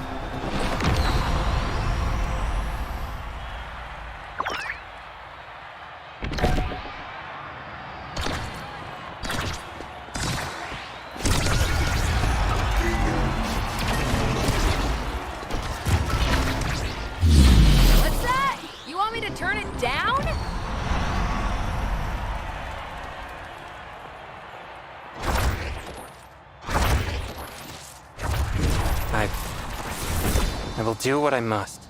What's that? You want me to turn it down? I will do what I must.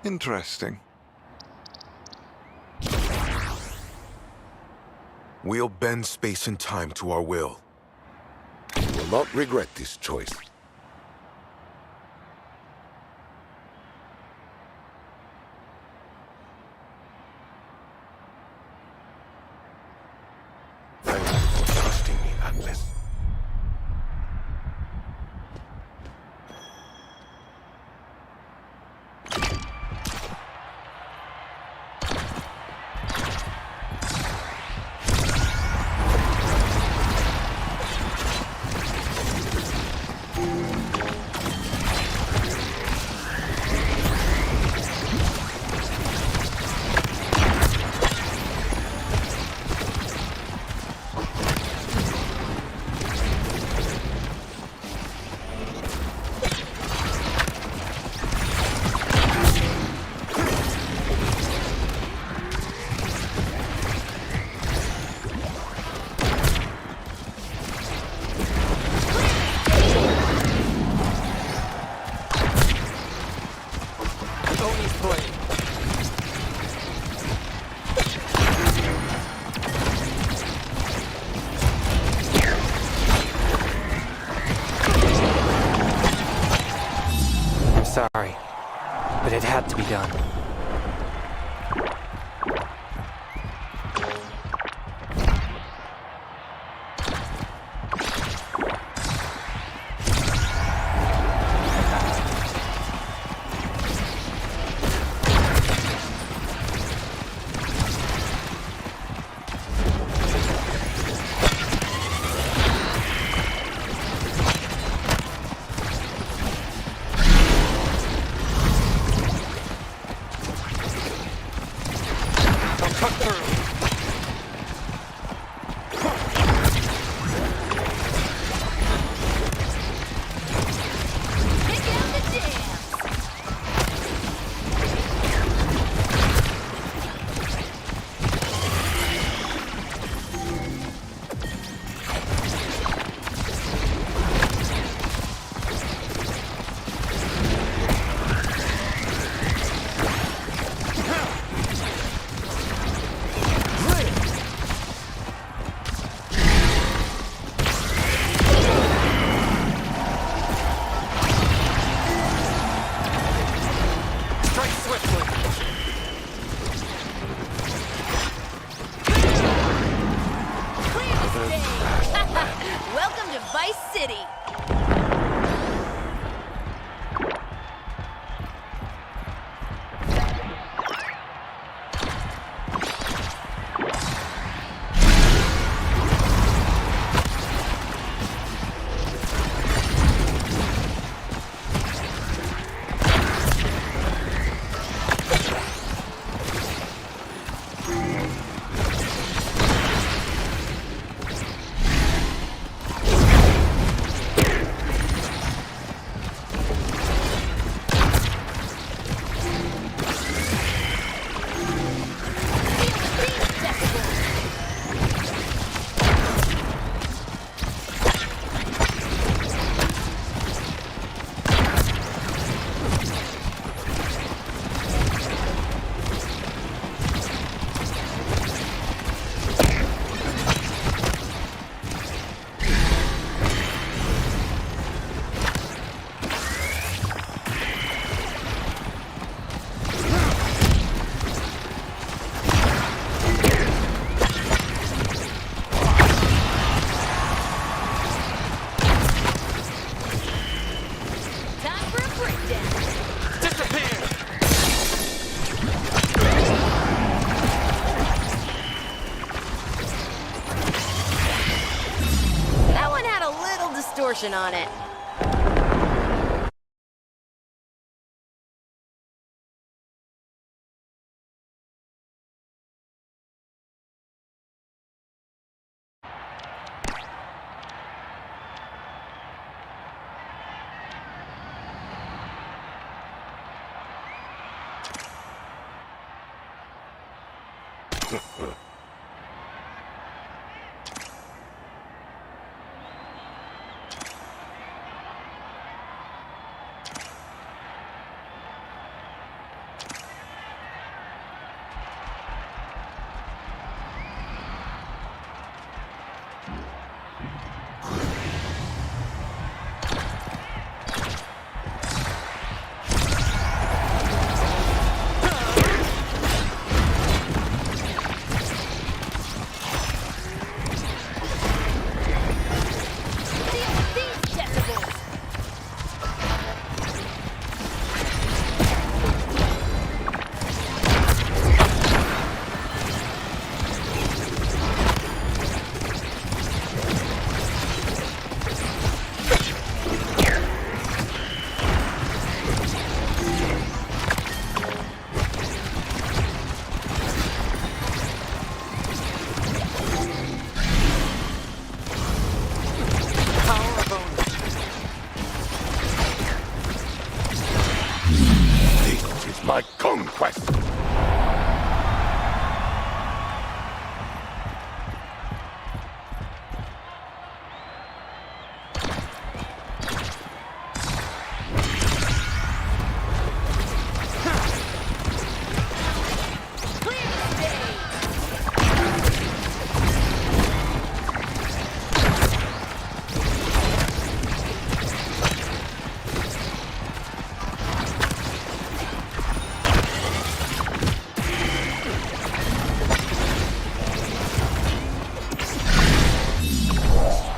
Interesting. We'll bend space and time to our will. You will not regret this choice. Thank you for trusting me, Atlas. Oni's blade. I'm sorry, but it had to be done. Cut through. Pick out the jams. Strike swiftly. Clear the stage. Welcome to Vice City. Time for a breakdown. Disappear! That one had a little distortion on it. my conquest!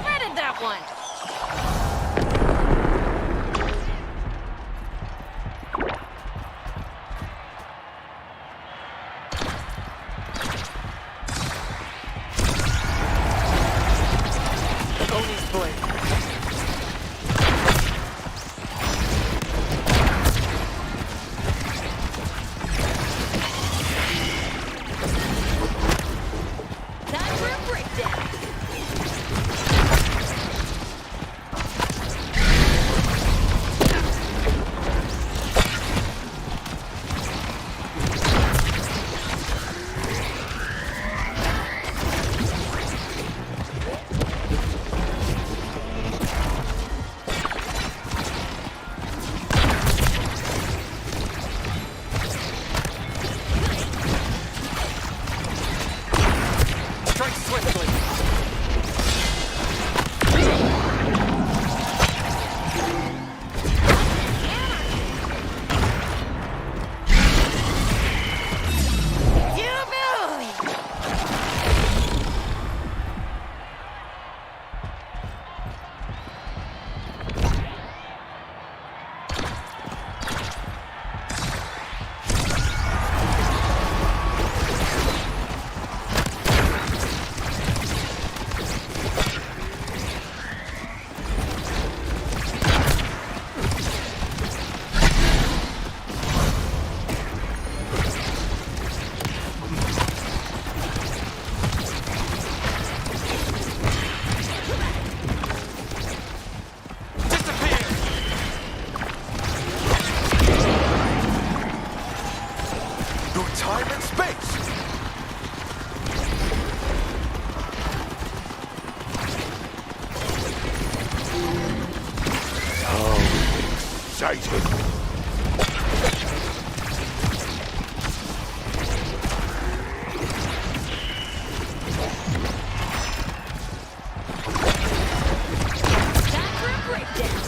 Shredded that one. Oni's blade. Time for a breakdown. Strike swiftly. Disappear! Through time and space! So exciting! Time for a breakdown.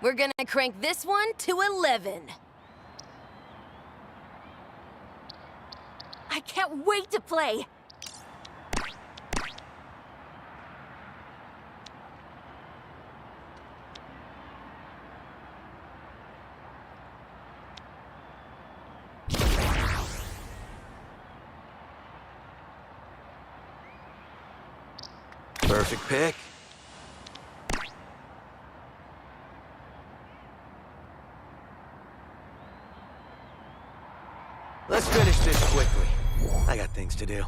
We're gonna crank this one to 11. I can't wait to play! Perfect pick. Let's finish this quickly. I got things to do.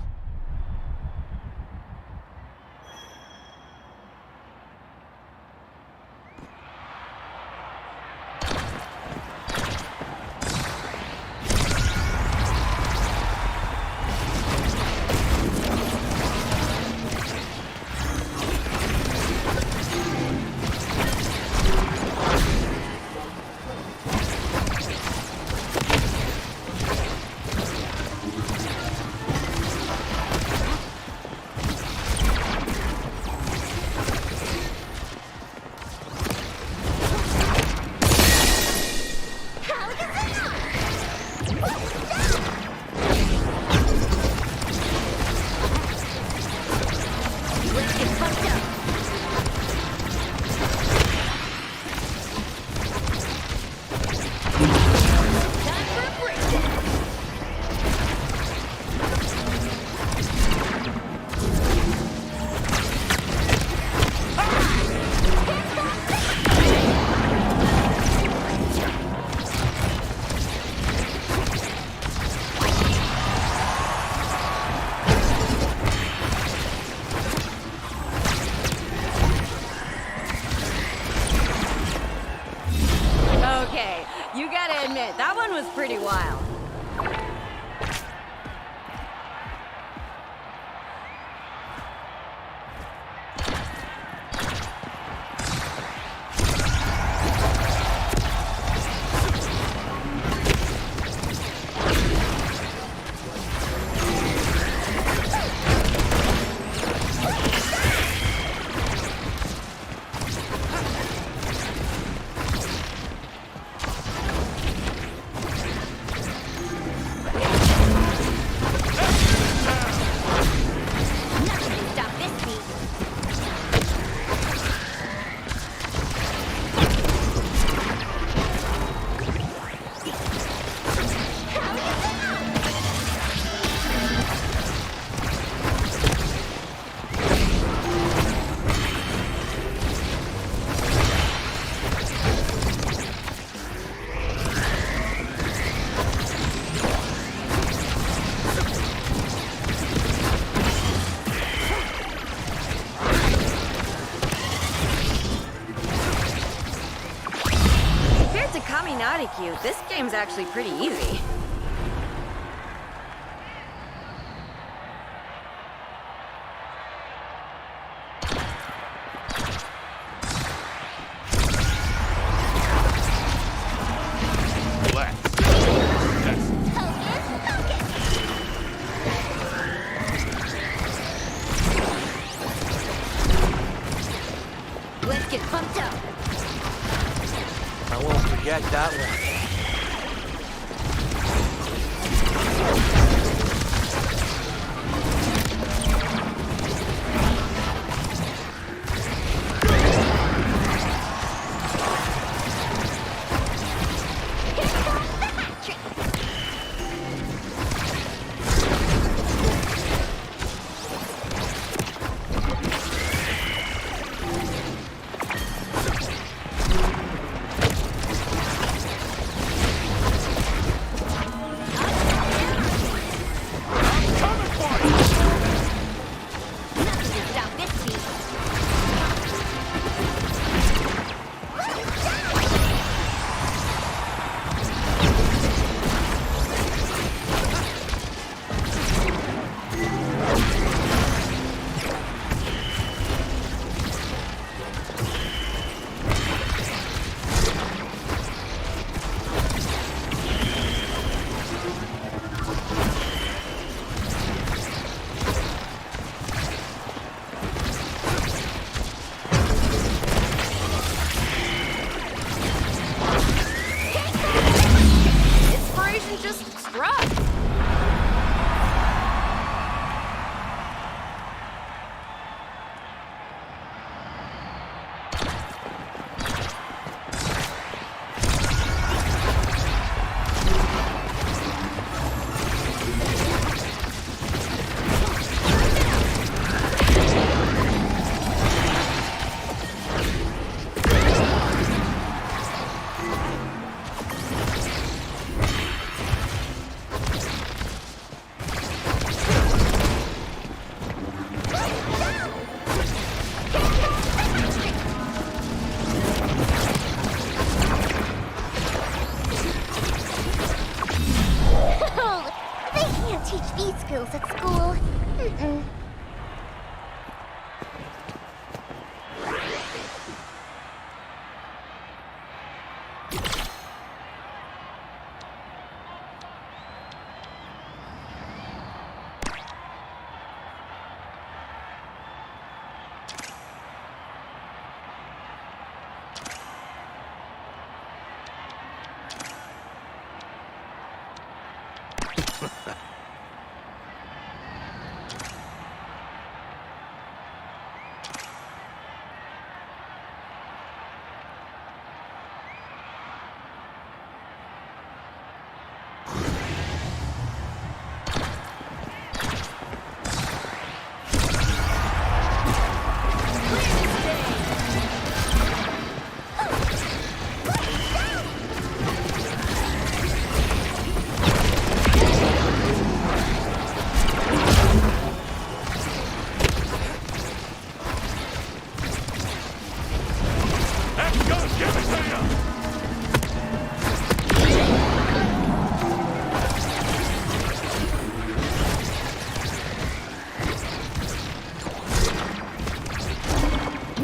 Okay, you gotta admit, that one was pretty wild. Kaminari-Q, this game's actually pretty easy. Let's get pumped up. I won't forget that one.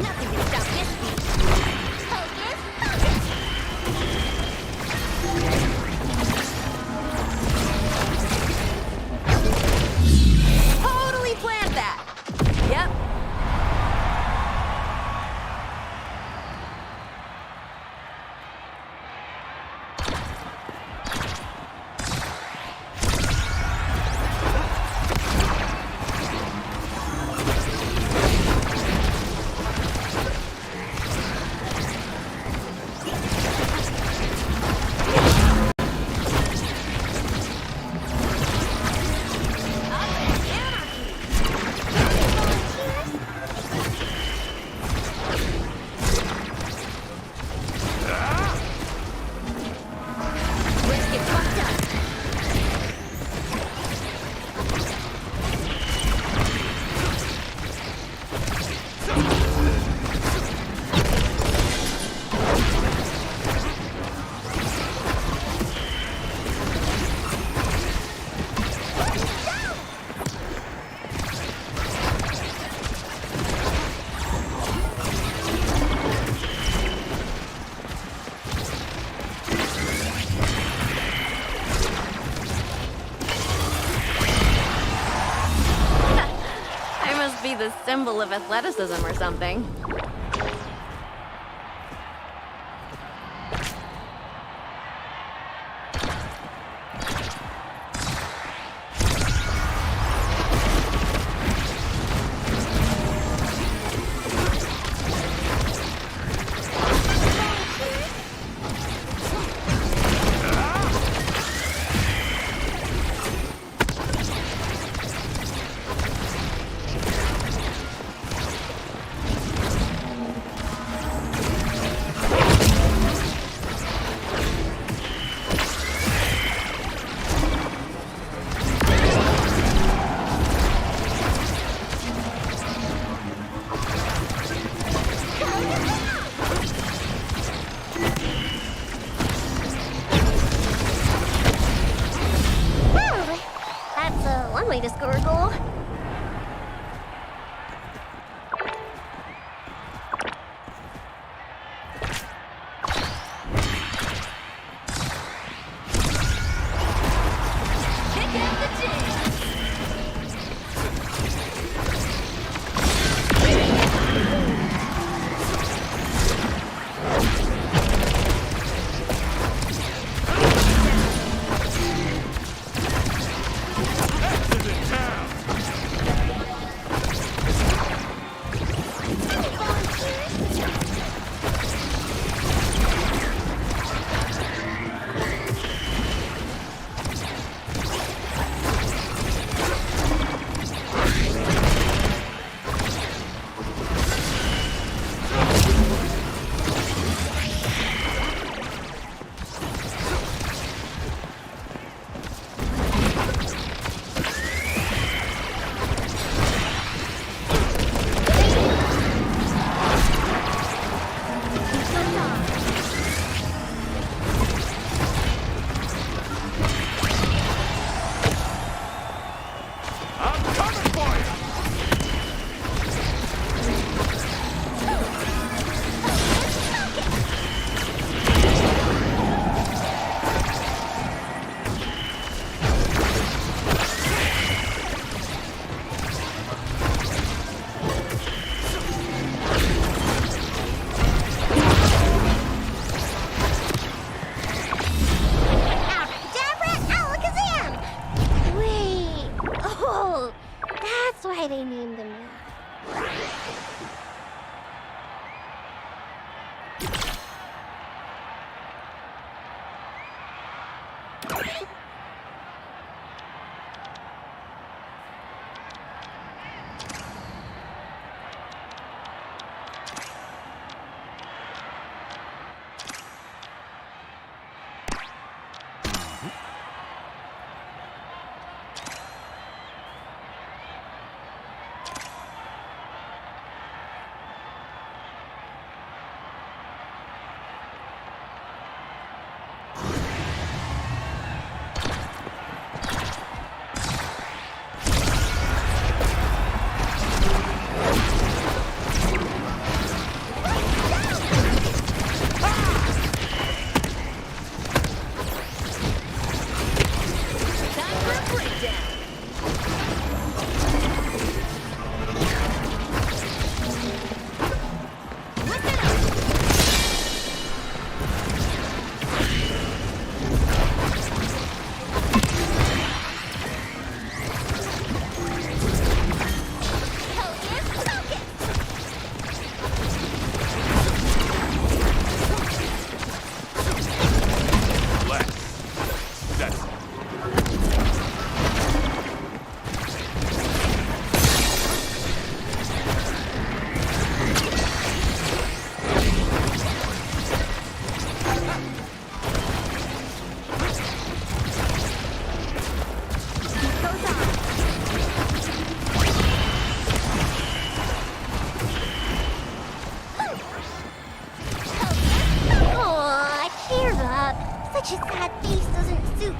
Nothing can stop this beat. Hocus pocus! Totally planned that. Yep. Let's get fucked up. I must be the symbol of athleticism or something. Whew. That's one way to score a goal. Kick out the jam. Abracadabra, alakazam! Wait. Oh, that's why they named them that. Such a sad face doesn't suit you.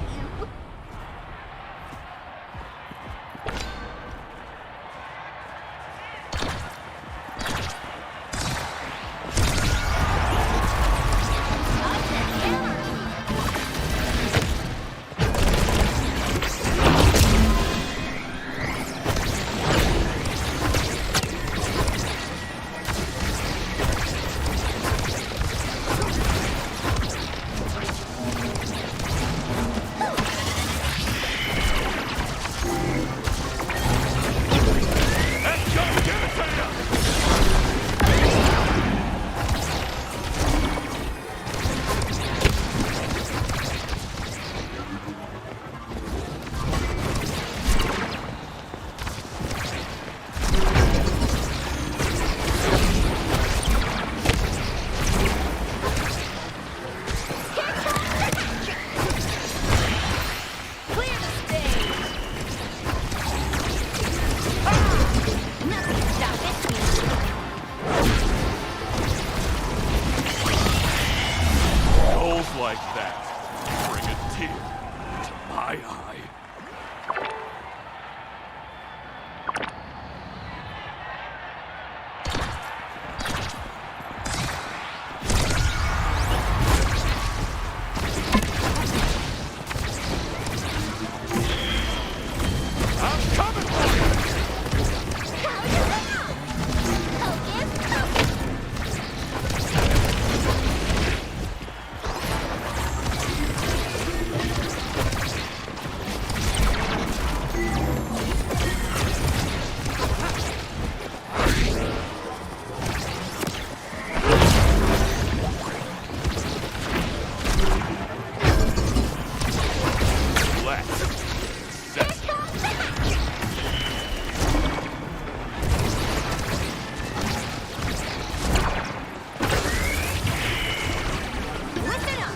Clear the stage! Ah! Nothing can stop this music. Goals like that bring a tear to my eye. I'm coming! Let's set. Listen up!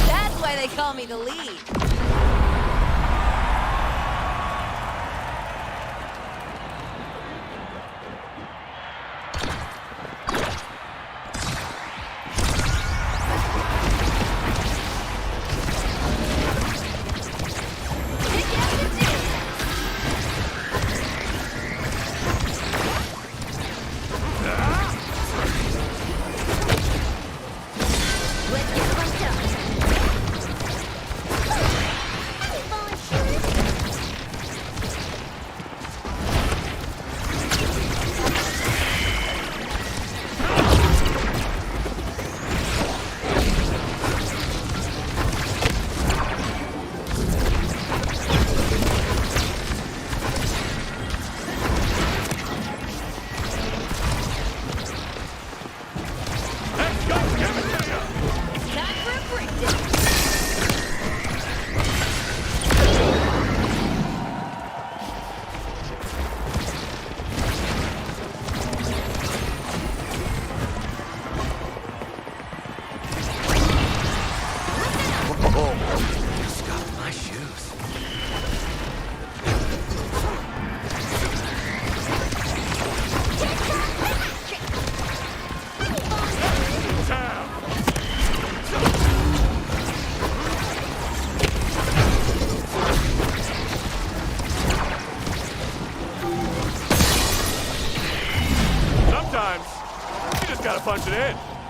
That's why they call me the lead. Let's get bumped up. Any volunteers? Let's go! Give it to ya! It's time for a breakdown. Oh, scuffed my shoes. Down! Sometimes you just gotta punch it in.